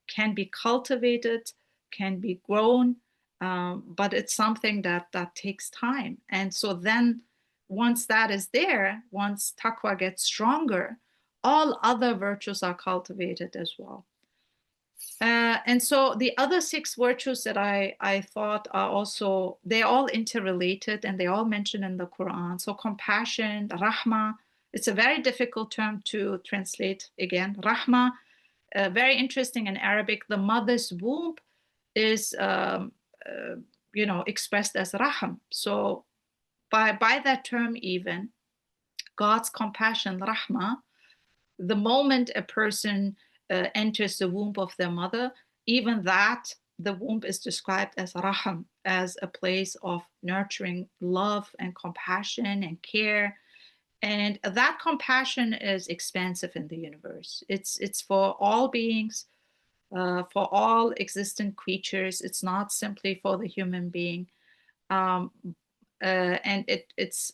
can be cultivated, can be grown, but it's something that takes time. And so then once that is there, once taqwa gets stronger, all other virtues are cultivated as well. And so the other six virtues that I thought are also, they're all interrelated and they all mentioned in the Quran. So compassion, rahma, it's a very difficult term to translate again. Rahma, very interesting in Arabic. The mother's womb is, expressed as raham. So by that term even, God's compassion, rahma, the moment a person enters the womb of their mother, even that, the womb is described as raham, as a place of nurturing love and compassion and care. And that compassion is expansive in the universe. It's for all beings, for all existent creatures. It's not simply for the human being. Um, and it's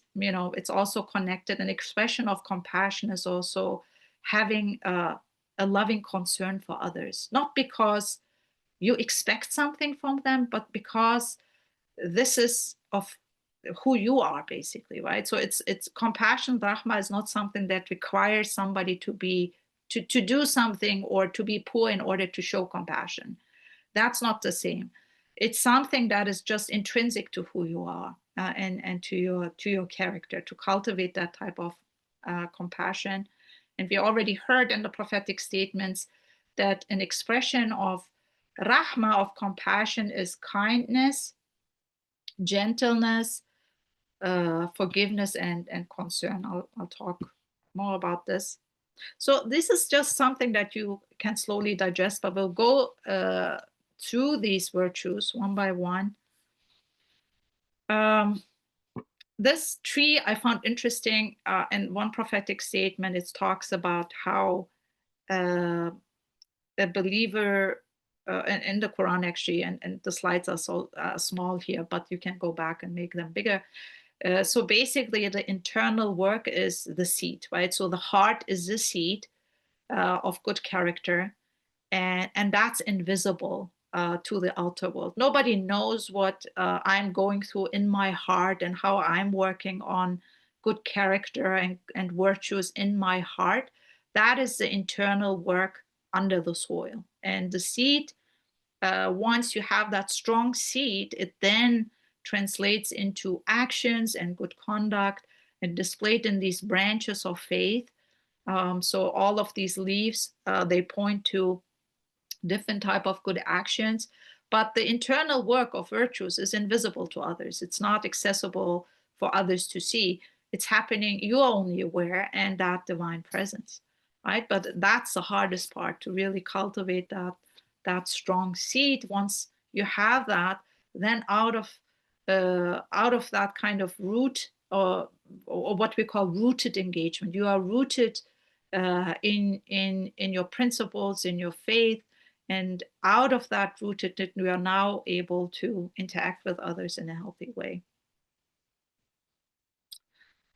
also connected. An expression of compassion is also having a loving concern for others, not because you expect something from them, but because this is of who you are, basically, right? So it's compassion. Rahma is not something that requires somebody to do something or to be poor in order to show compassion. That's not the same. It's something that is just intrinsic to who you are, and to your character, to cultivate that type of compassion. And we already heard in the prophetic statements that an expression of rahma, of compassion, is kindness, gentleness, forgiveness, and concern. I'll talk more about this. So this is just something that you can slowly digest, but we'll go through these virtues one by one. This tree I found interesting. In one prophetic statement, it talks about how a believer, in the Quran actually, and the slides are so small here, but you can go back and make them bigger. So basically, the internal work is the seed, right? So the heart is the seed of good character, and that's invisible to the outer world. Nobody knows what I'm going through in my heart and how I'm working on good character and virtues in my heart. That is the internal work under the soil. And the seed, once you have that strong seed, it then translates into actions and good conduct and displayed in these branches of faith. So all of these leaves, they point to different type of good actions, but the internal work of virtues is invisible to others. It's not accessible for others to see. It's happening, you're only aware, and that divine presence, right? But that's the hardest part, to really cultivate that strong seed. Once you have that, then out of that kind of root, or what we call rooted engagement, you are rooted in your principles, in your faith, and out of that rootedness, we are now able to interact with others in a healthy way.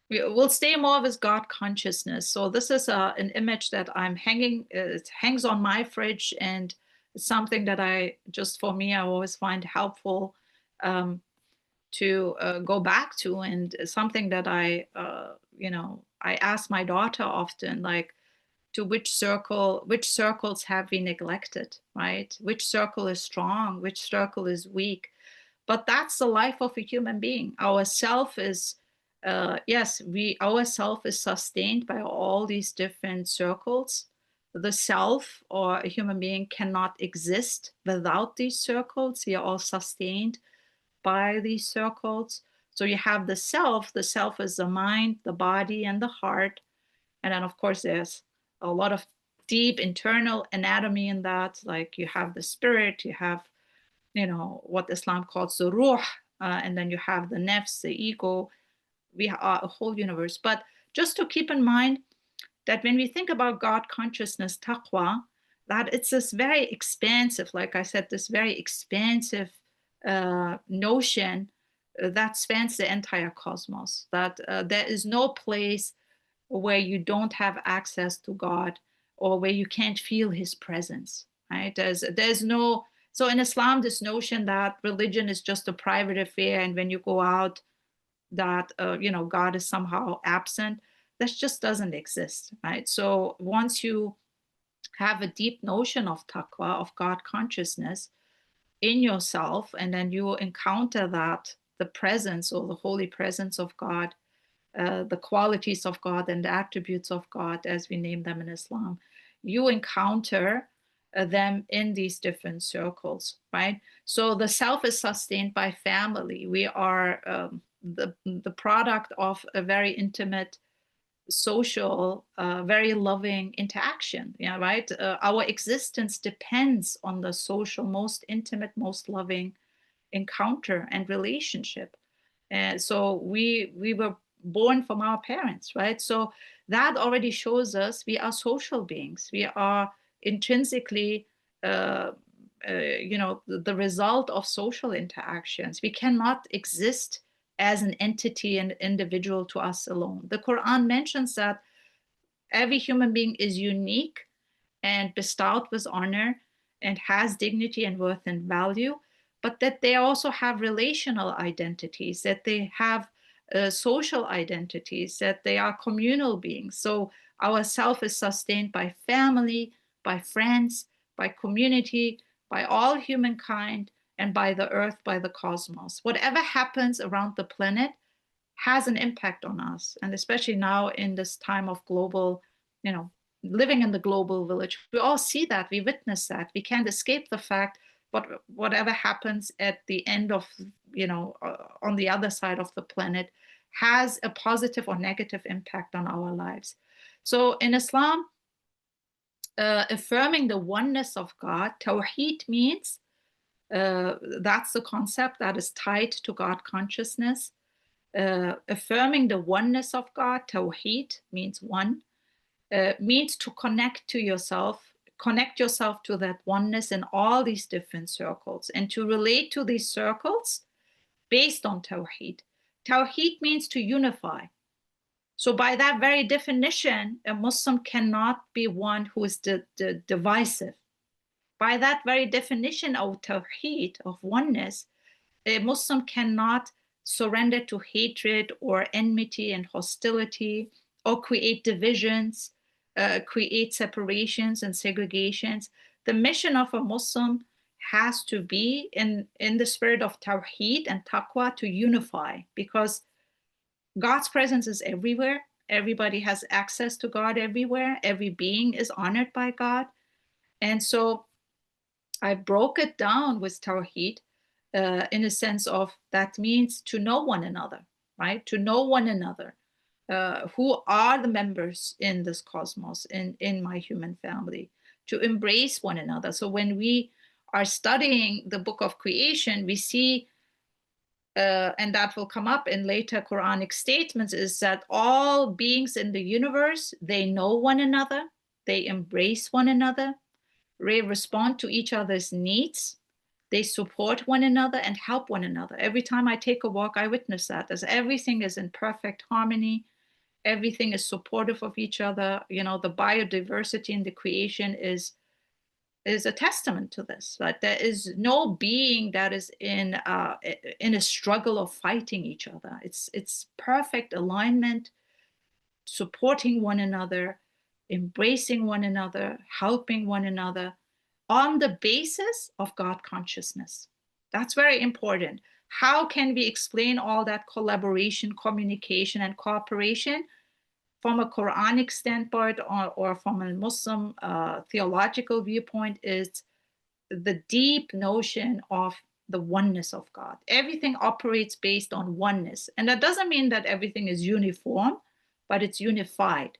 We'll stay more with God consciousness. So this is an image that I'm hanging, it hangs on my fridge, and it's something that for me, I always find helpful to go back to, and something that I ask my daughter often, like, to which circles have we neglected, right? Which circle is strong, which circle is weak. But that's the life of a human being. Our self is, yes, our self is sustained by all these different circles. The self or a human being cannot exist without these circles. We are all sustained by these circles. So you have the self. The self is the mind, the body, and the heart. And then, of course, there's a lot of deep internal anatomy in that. Like you have the spirit, you have, what Islam calls the ruh, and then you have the nafs, the ego. We are a whole universe. But just to keep in mind that when we think about God consciousness, taqwa, that it's this very expansive, like I said, this very expansive notion that spans the entire cosmos, that there is no place where you don't have access to God or where you can't feel his presence, right? There's no, so in Islam, this notion that religion is just a private affair, and when you go out, that God is somehow absent, that just doesn't exist, right? So once you have a deep notion of taqwa, of God consciousness in yourself, and then you encounter that, the presence or the holy presence of God, the qualities of God and the attributes of God, as we name them in Islam, you encounter them in these different circles, right? So the self is sustained by family. We are the product of a very intimate, social, very loving interaction, yeah, right? Our existence depends on the social, most intimate, most loving encounter and relationship. And so we were born from our parents, right? So that already shows us we are social beings. We are intrinsically, the result of social interactions. We cannot exist as an entity and individual to us alone. The Quran mentions that every human being is unique and bestowed with honor and has dignity and worth and value, but that they also have relational identities, that they have social identities, that they are communal beings. So our self is sustained by family, by friends, by community, by all humankind, and by the earth, by the cosmos. Whatever happens around the planet has an impact on us. And especially now in this time of global, living in the global village, we all see that, we witness that. We can't escape the fact, but whatever happens at the end of, on the other side of the planet has a positive or negative impact on our lives. So in Islam, affirming the oneness of God, Tawheed means, that's the concept that is tied to God consciousness. Affirming the oneness of God, Tawheed means one, means to connect yourself to that oneness in all these different circles, and to relate to these circles based on Tawheed. Tawheed means to unify. So by that very definition, a Muslim cannot be one who is divisive. By that very definition of Tawheed, of oneness, a Muslim cannot surrender to hatred or enmity and hostility, or create divisions, create separations and segregations. The mission of a Muslim has to be in the spirit of Tawheed and Taqwa, to unify, because God's presence is everywhere. Everybody has access to God everywhere. Every being is honored by God. And so I broke it down with Tawheed in a sense of, that means to know one another, right? To know one another. Who are the members in this cosmos, in my human family, to embrace one another. So when we are studying the book of creation, we see, and that will come up in later Quranic statements, is that all beings in the universe, they know one another, they embrace one another, they respond to each other's needs, they support one another and help one another. Every time I take a walk, I witness that, as everything is in perfect harmony. Everything is supportive of each other. The biodiversity in the creation is a testament to this. That there is no being that is in a struggle of fighting each other. It's perfect alignment, supporting one another, embracing one another, helping one another on the basis of God consciousness. That's very important. How can we explain all that collaboration, communication, and cooperation from a Quranic standpoint or from a Muslim theological viewpoint? Is the deep notion of the oneness of God. Everything operates based on oneness. And that doesn't mean that everything is uniform, but it's unified,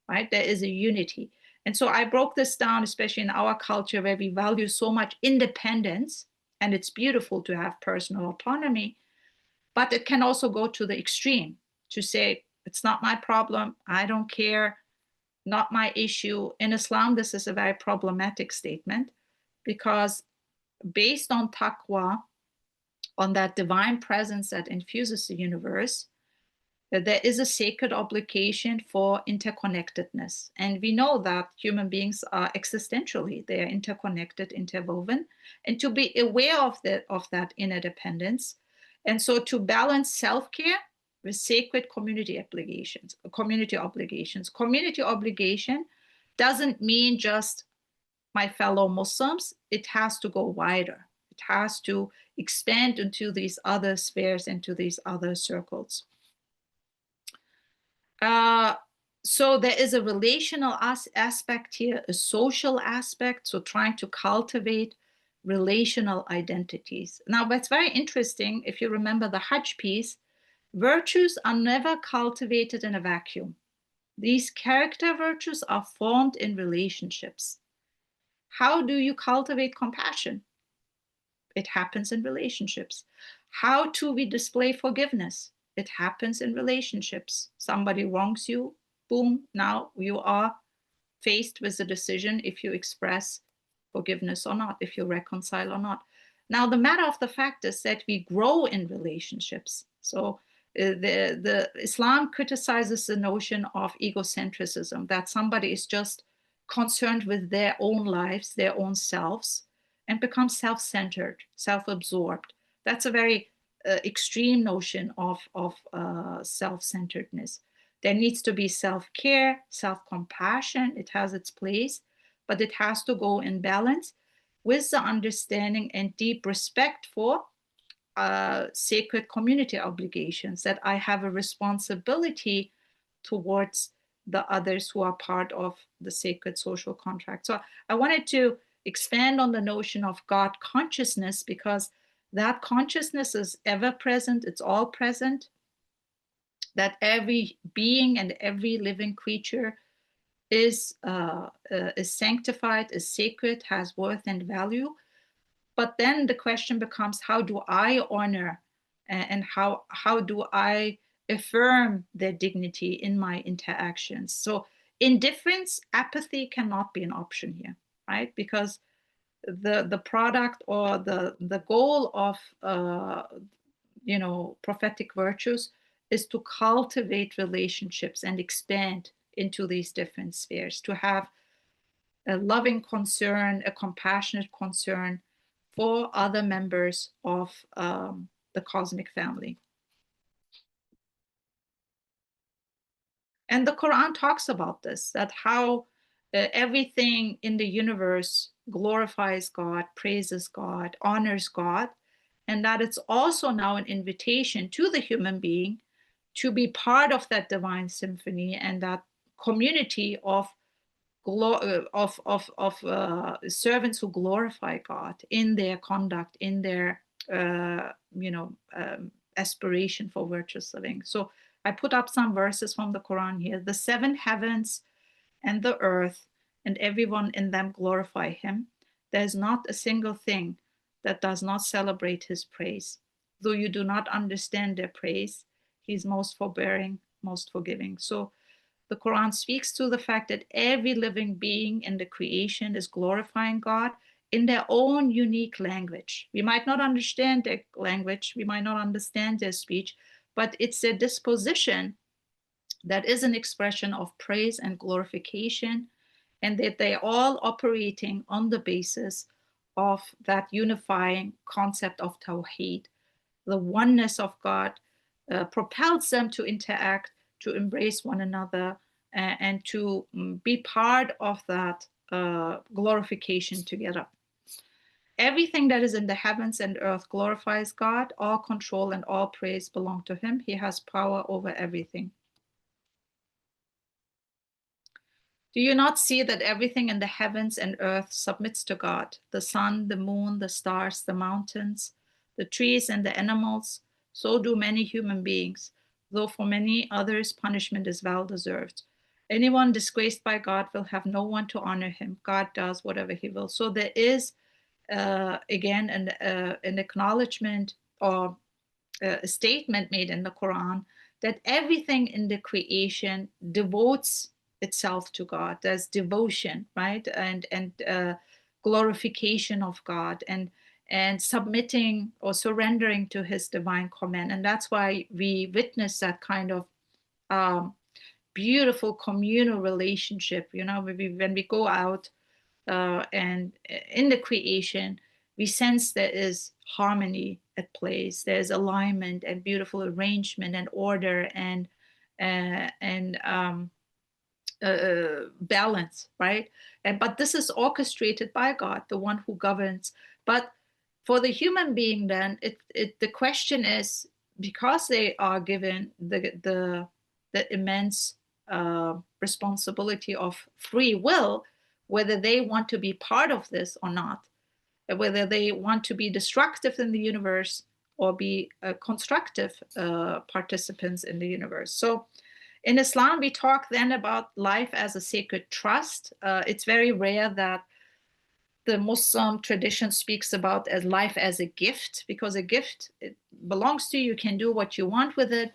right? There is a unity. And so I broke this down, especially in our culture where we value so much independence, and it's beautiful to have personal autonomy, but it can also go to the extreme to say, it's not my problem, I don't care, not my issue. In Islam, this is a very problematic statement because based on taqwa, on that divine presence that infuses the universe, there is a sacred obligation for interconnectedness. And we know that human beings are existentially, they are interconnected, interwoven, and to be aware of that interdependence. And so to balance self-care with sacred community obligations. Community obligation doesn't mean just my fellow Muslims. It has to go wider. It has to expand into these other spheres, into these other circles. So there is a relational aspect here, a social aspect, so trying to cultivate relational identities. Now, what's very interesting, if you remember the Hajj piece, virtues are never cultivated in a vacuum. These character virtues are formed in relationships. How do you cultivate compassion? It happens in relationships. How do we display forgiveness? It happens in relationships. Somebody wrongs you, boom, now you are faced with the decision if you express forgiveness or not, if you reconcile or not. Now, the matter of the fact is that we grow in relationships. So the Islam criticizes the notion of egocentrism, that somebody is just concerned with their own lives, their own selves, and becomes self-centered, self-absorbed. That's a very extreme notion of self-centeredness. There needs to be self-care, self-compassion. It has its place, but it has to go in balance with the understanding and deep respect for sacred community obligations, that I have a responsibility towards the others who are part of the sacred social contract. So I wanted to expand on the notion of God consciousness, because that consciousness is ever present, it's all present, that every being and every living creature is sanctified, is sacred, has worth and value. But then the question becomes, how do I honor and how do I affirm their dignity in my interactions? So indifference, apathy cannot be an option here, right? Because the product or the goal of prophetic virtues is to cultivate relationships and expand into these different spheres, to have a loving concern, a compassionate concern for other members of the cosmic family. And the Quran talks about this, that how everything in the universe glorifies God, praises God, honors God, and that it's also now an invitation to the human being to be part of that divine symphony and that community of servants who glorify God in their conduct, in their aspiration for virtuous living. So I put up some verses from the Quran here. The seven heavens and the earth and everyone in them glorify him. There is not a single thing that does not celebrate his praise. Though you do not understand their praise, he is most forbearing, most forgiving. So the Quran speaks to the fact that every living being in the creation is glorifying God in their own unique language. We might not understand their language, we might not understand their speech, but it's their disposition that is an expression of praise and glorification, and that they're all operating on the basis of that unifying concept of Tawheed. The oneness of God propels them to interact, to embrace one another, and to be part of that glorification together. Everything that is in the heavens and earth glorifies God. All control and all praise belong to him. He has power over everything. Do you not see that everything in the heavens and earth submits to God? The sun, the moon, the stars, the mountains, the trees, and the animals. So do many human beings, though for many others punishment is well deserved. Anyone disgraced by God will have no one to honor him. God does whatever he will. So there is, again, an acknowledgement or a statement made in the Quran that everything in the creation devotes itself to God. There's devotion, right, and glorification of God, and submitting or surrendering to His divine command, and that's why we witness that kind of beautiful communal relationship. You know, when we go out and in the creation, we sense there is harmony at place. There's alignment and beautiful arrangement and order and balance, right? But this is orchestrated by God, the one who governs. But for the human being, then the question is, because they are given the immense responsibility of free will, whether they want to be part of this or not, whether they want to be destructive in the universe or be constructive participants in the universe. So in Islam, we talk then about life as a sacred trust. It's very rare that the Muslim tradition speaks about as life as a gift, because a gift, it belongs to you. You can do what you want with it.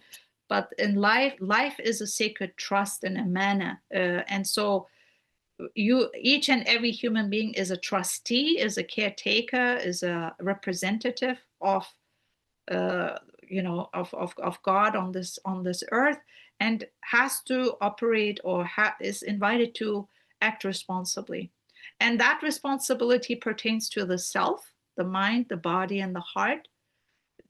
But in life is a sacred trust and a manner. And so each and every human being is a trustee, is a caretaker, is a representative of of God on this earth, and has to operate or is invited to act responsibly. And that responsibility pertains to the self, the mind, the body, and the heart.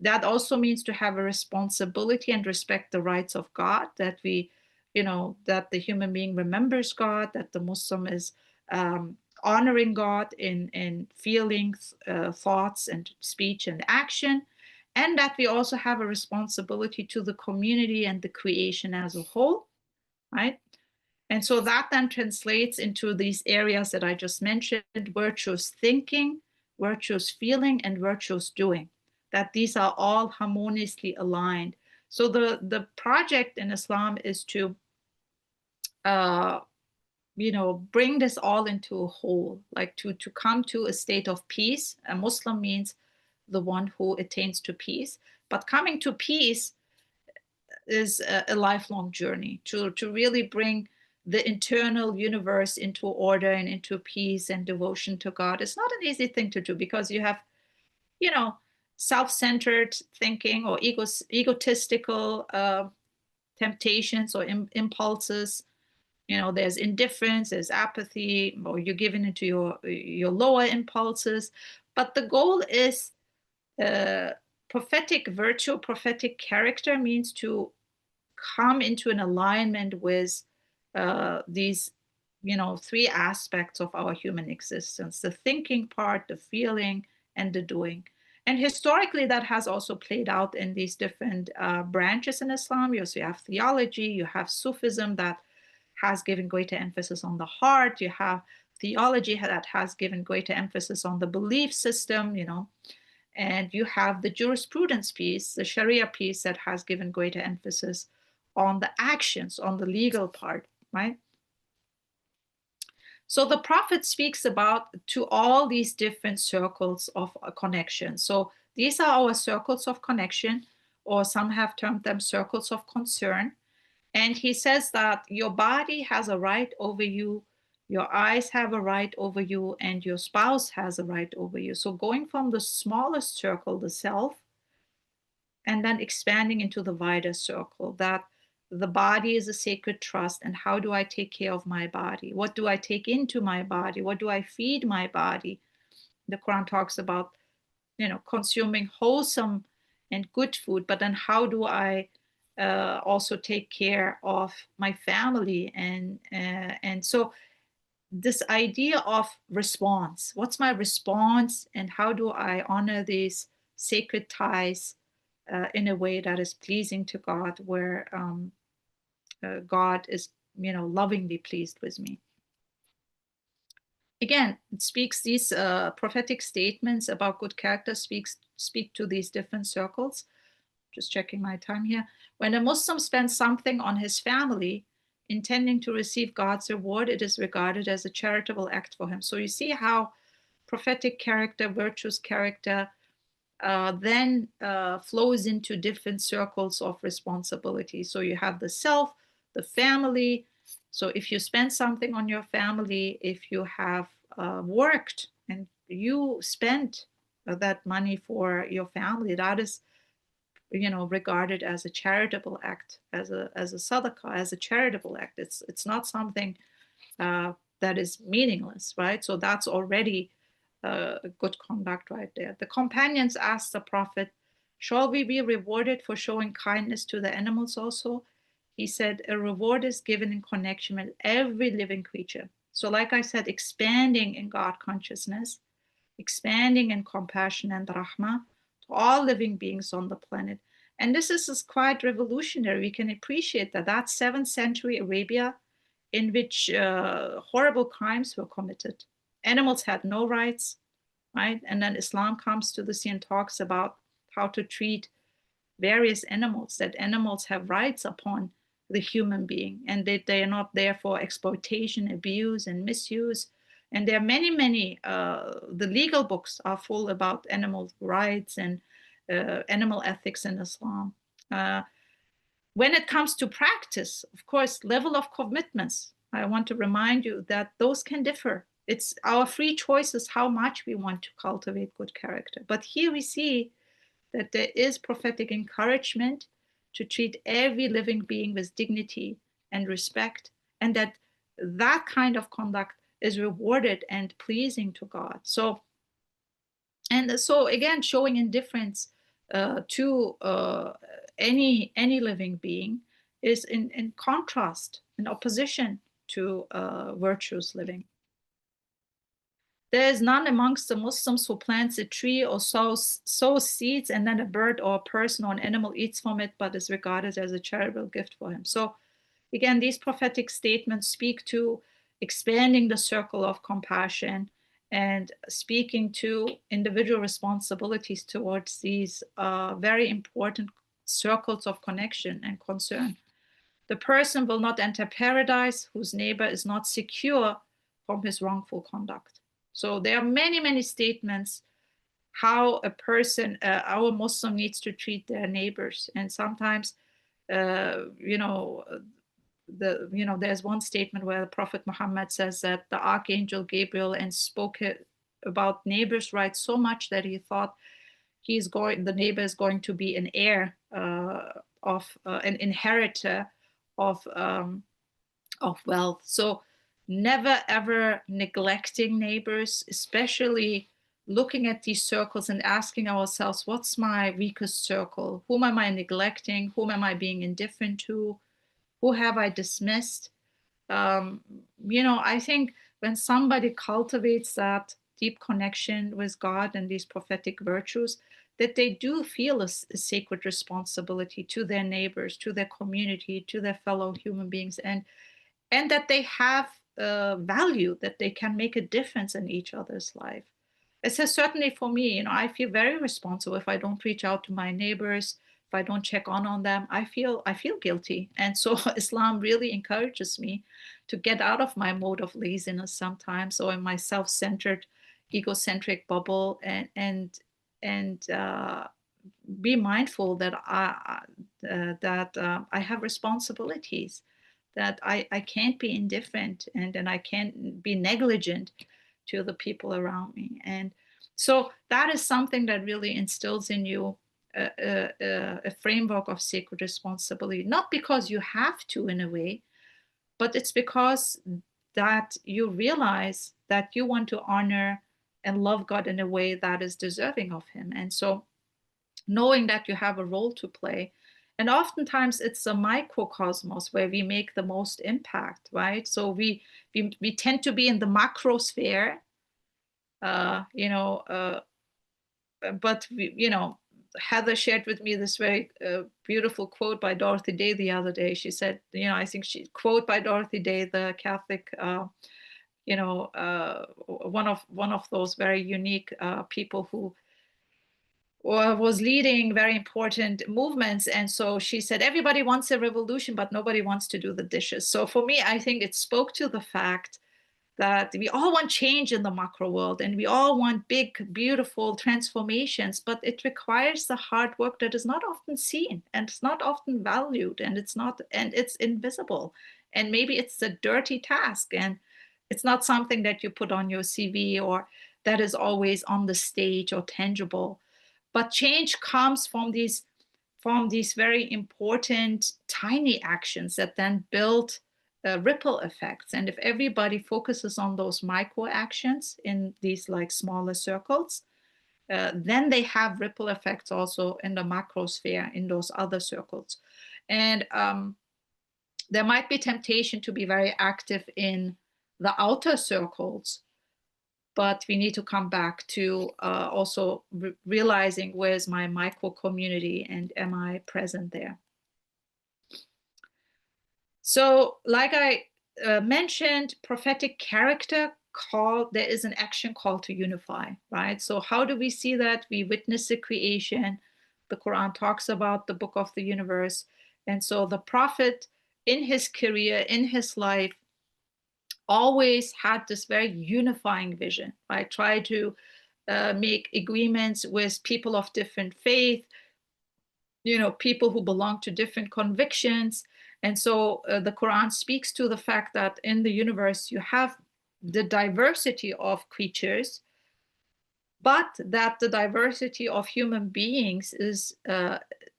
That also means to have a responsibility and respect the rights of God, that that the human being remembers God, that the Muslim is honoring God in feelings, thoughts, and speech and action, and that we also have a responsibility to the community and the creation as a whole, right? And so that then translates into these areas that I just mentioned: virtuous thinking, virtuous feeling, and virtuous doing. That these are all harmoniously aligned. So the project in Islam is to bring this all into a whole, like to come to a state of peace. A Muslim means the one who attains to peace. But coming to peace is a lifelong journey to really bring the internal universe into order and into peace and devotion to God. It's not an easy thing to do, because you have, self-centered thinking or egotistical temptations or impulses. There's indifference, there's apathy, or you're given into your lower impulses. But the goal is prophetic virtue, prophetic character means to come into an alignment with these, three aspects of our human existence: the thinking part, the feeling, and the doing. And historically, that has also played out in these different branches in Islam. You have theology, you have Sufism that has given greater emphasis on the heart, you have theology that has given greater emphasis on the belief system, and you have the jurisprudence piece, the Sharia piece, that has given greater emphasis on the actions, on the legal part, right? So the Prophet speaks about to all these different circles of connection. So these are our circles of connection, or some have termed them circles of concern. And he says that your body has a right over you, your eyes have a right over you, and your spouse has a right over you. So going from the smallest circle, the self, and then expanding into the wider circle, that the body is a sacred trust. And how do I take care of my body? What do I take into my body? What do I feed my body? The Quran talks about, consuming wholesome and good food, but then how do I also take care of my family. And so this idea of response, what's my response, and how do I honor these sacred ties in a way that is pleasing to God, where God is, lovingly pleased with me. Again, it speaks these prophetic statements about good character speak to these different circles. Just checking my time here. When a Muslim spends something on his family, intending to receive God's reward, it is regarded as a charitable act for him. So you see how prophetic character, virtuous character, then flows into different circles of responsibility. So you have the self, the family. So if you spend something on your family, if you have worked and you spent that money for your family, that is, regarded as a charitable act, as a sadaqah, as a charitable act. It's not something that is meaningless, right? So that's already good conduct right there. The companions asked the Prophet, shall we be rewarded for showing kindness to the animals also? He said, a reward is given in connection with every living creature. So, like I said, expanding in God consciousness, expanding in compassion and rahmah to all living beings on the planet. And this is quite revolutionary. We can appreciate that. That's 7th century Arabia, in which horrible crimes were committed. Animals had no rights, right? And then Islam comes to the scene and talks about how to treat various animals, that animals have rights upon the human being, and that they are not there for exploitation, abuse, and misuse. And there are many, the legal books are full about animal rights and animal ethics in Islam. When it comes to practice, of course, level of commitments, I want to remind you that those can differ. It's our free choices how much we want to cultivate good character. But here we see that there is prophetic encouragement to treat every living being with dignity and respect, and that kind of conduct is rewarded and pleasing to God. So again, showing indifference to any living being is in contrast, in opposition to virtuous living. There is none amongst the Muslims who plants a tree or sows seeds, and then a bird or a person or an animal eats from it, but is regarded as a charitable gift for him. So again, these prophetic statements speak to expanding the circle of compassion and speaking to individual responsibilities towards these very important circles of connection and concern. The person will not enter paradise whose neighbor is not secure from his wrongful conduct. So there are many statements how a person, our Muslim, needs to treat their neighbors. And sometimes, there's one statement where the Prophet Muhammad says that the Archangel Gabriel and spoke about neighbors' rights so much that he thought the neighbor is going to be an heir of an inheritor of wealth. So never ever neglecting neighbors, especially looking at these circles and asking ourselves, what's my weakest circle? Whom am I neglecting? Whom am I being indifferent to? Who have I dismissed? I think when somebody cultivates that deep connection with God and these prophetic virtues, that they do feel a sacred responsibility to their neighbors, to their community, to their fellow human beings, and that they have value, that they can make a difference in each other's life. It says certainly for me, I feel very responsible if I don't reach out to my neighbors, if I don't check on them. I feel guilty, and so Islam really encourages me to get out of my mode of laziness sometimes, or in my self-centered, egocentric bubble, and be mindful that I have responsibilities, that I can't be indifferent, and I can't be negligent to the people around me. And so that is something that really instills in you a framework of sacred responsibility, not because you have to in a way, but it's because that you realize that you want to honor and love God in a way that is deserving of him. And so knowing that you have a role to play And oftentimes it's a microcosmos where we make the most impact, right? So we tend to be in the macrosphere, you know, but you know, Heather shared with me this very beautiful quote by Dorothy Day the other day. She said, you know, I think she quote by Dorothy Day, the Catholic, you know, one of those very unique people who was leading very important movements. And so she said, everybody wants a revolution, but nobody wants to do the dishes. So for me, I think it spoke to the fact that we all want change in the macro world and we all want big, beautiful transformations, but it requires the hard work that is not often seen and it's not often valued and it's invisible. And maybe it's a dirty task and it's not something that you put on your CV or that is always on the stage or tangible. But change comes from these very important tiny actions that then build ripple effects. And if everybody focuses on those micro actions in these like smaller circles, then they have ripple effects also in the macrosphere in those other circles. And there might be temptation to be very active in the outer circles, but we need to come back to also realizing where's my micro community and am I present there? So, like I mentioned, prophetic character call, there is an action call to unify, right? So, how do we see that? We witness the creation. The Quran talks about the book of the universe. And so, the prophet in his career, in his life, always had this very unifying vision, right? Try to make agreements with people of different faith, you know, people who belong to different convictions. And so the Quran speaks to the fact that in the universe you have the diversity of creatures, but that the diversity of human beings is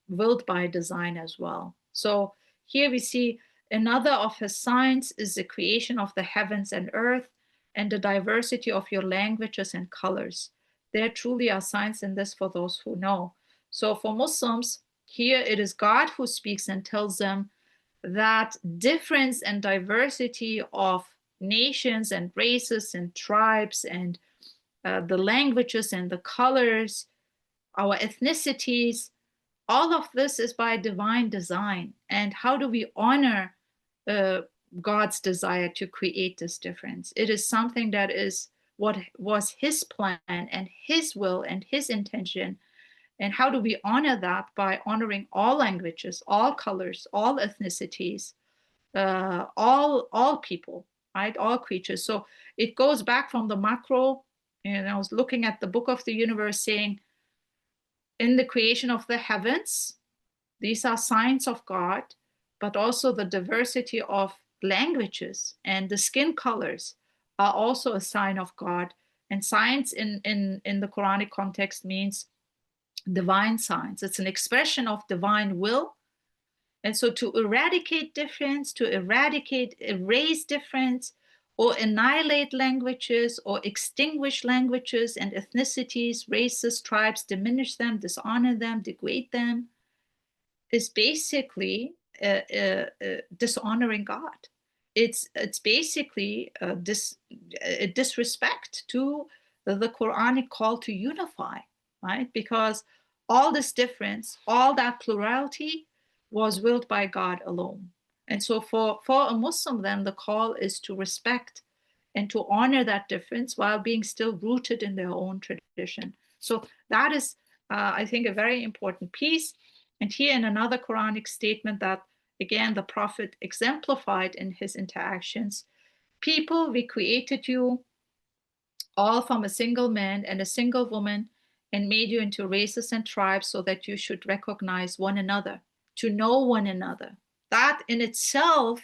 willed by design as well. So here we see another of his signs is the creation of the heavens and earth and the diversity of your languages and colors. There truly are signs in this for those who know. So for Muslims, here it is God who speaks and tells them that difference and diversity of nations and races and tribes and the languages and the colors, our ethnicities, all of this is by divine design. And how do we honor uh, God's desire to create this difference? It is something that is what was his plan and his will and his intention. And how do we honor that? By honoring all languages, all colors, all ethnicities, all people, right? All creatures. So it goes back from the macro. And I was looking at the book of the universe saying, in the creation of the heavens, these are signs of God, but also the diversity of languages and the skin colors are also a sign of God. And science in the Quranic context means divine science. It's an expression of divine will. And so to eradicate difference, to erase difference, or annihilate languages, or extinguish languages and ethnicities, races, tribes, diminish them, dishonor them, degrade them, is basically dishonoring God. It's basically a disrespect to the Quranic call to unify, right? Because all this difference, all that plurality was willed by God alone. And so for a Muslim, then the call is to respect and to honor that difference while being still rooted in their own tradition. So that is, I think, a very important piece. And here in another Quranic statement that, again, the Prophet exemplified in his interactions, people, we created you all from a single man and a single woman and made you into races and tribes so that you should recognize one another, to know one another. That in itself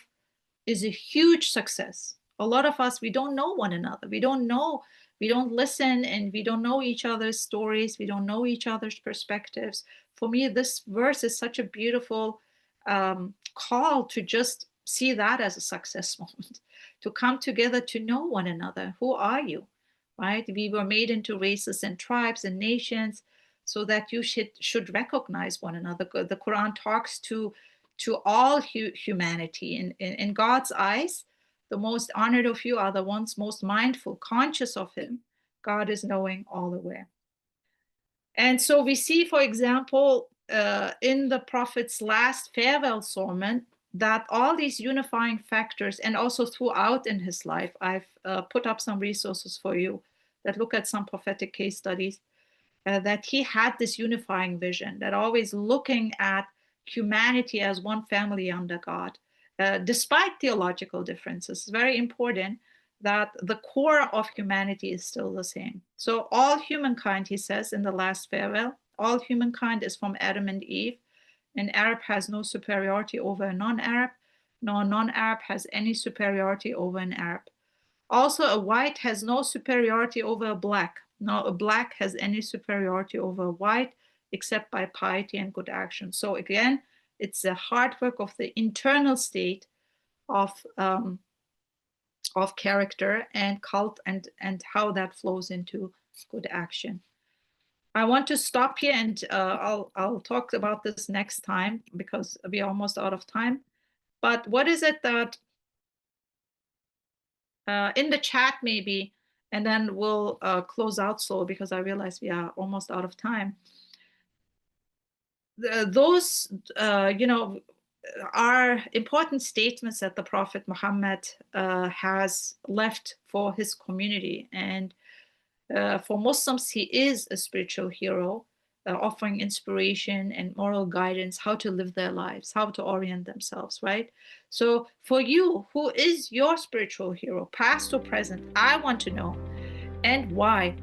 is a huge success. A lot of us, we don't know one another. We don't know, we don't listen, and we don't know each other's stories. We don't know each other's perspectives. For me, this verse is such a beautiful call to just see that as a success moment, to come together to know one another. Who are you? Right? We were made into races and tribes and nations so that you should recognize one another. The Quran talks to all humanity. In God's eyes, the most honored of you are the ones most mindful, conscious of Him. God is knowing all the way. And so we see, for example, in the Prophet's last farewell sermon, that all these unifying factors, and also throughout in his life, I've put up some resources for you that look at some prophetic case studies, that he had this unifying vision, that always looking at humanity as one family under God, despite theological differences. It's very important that the core of humanity is still the same. So all humankind, he says in the last farewell, all humankind is from Adam and Eve. An Arab has no superiority over a non-Arab, nor a non-Arab has any superiority over an Arab. Also, a white has no superiority over a black, nor a black has any superiority over a white, except by piety and good action. So again, it's the hard work of the internal state of character and cult, and how that flows into good action. I want to stop here, and I'll talk about this next time because we're almost out of time. But what is it that in the chat maybe, and then we'll close out slow because I realize we are almost out of time. Those are important statements that the Prophet Muhammad has left for his community. And for Muslims, he is a spiritual hero, offering inspiration and moral guidance, how to live their lives, how to orient themselves, right? So for you, who is your spiritual hero, past or present? I want to know, and why?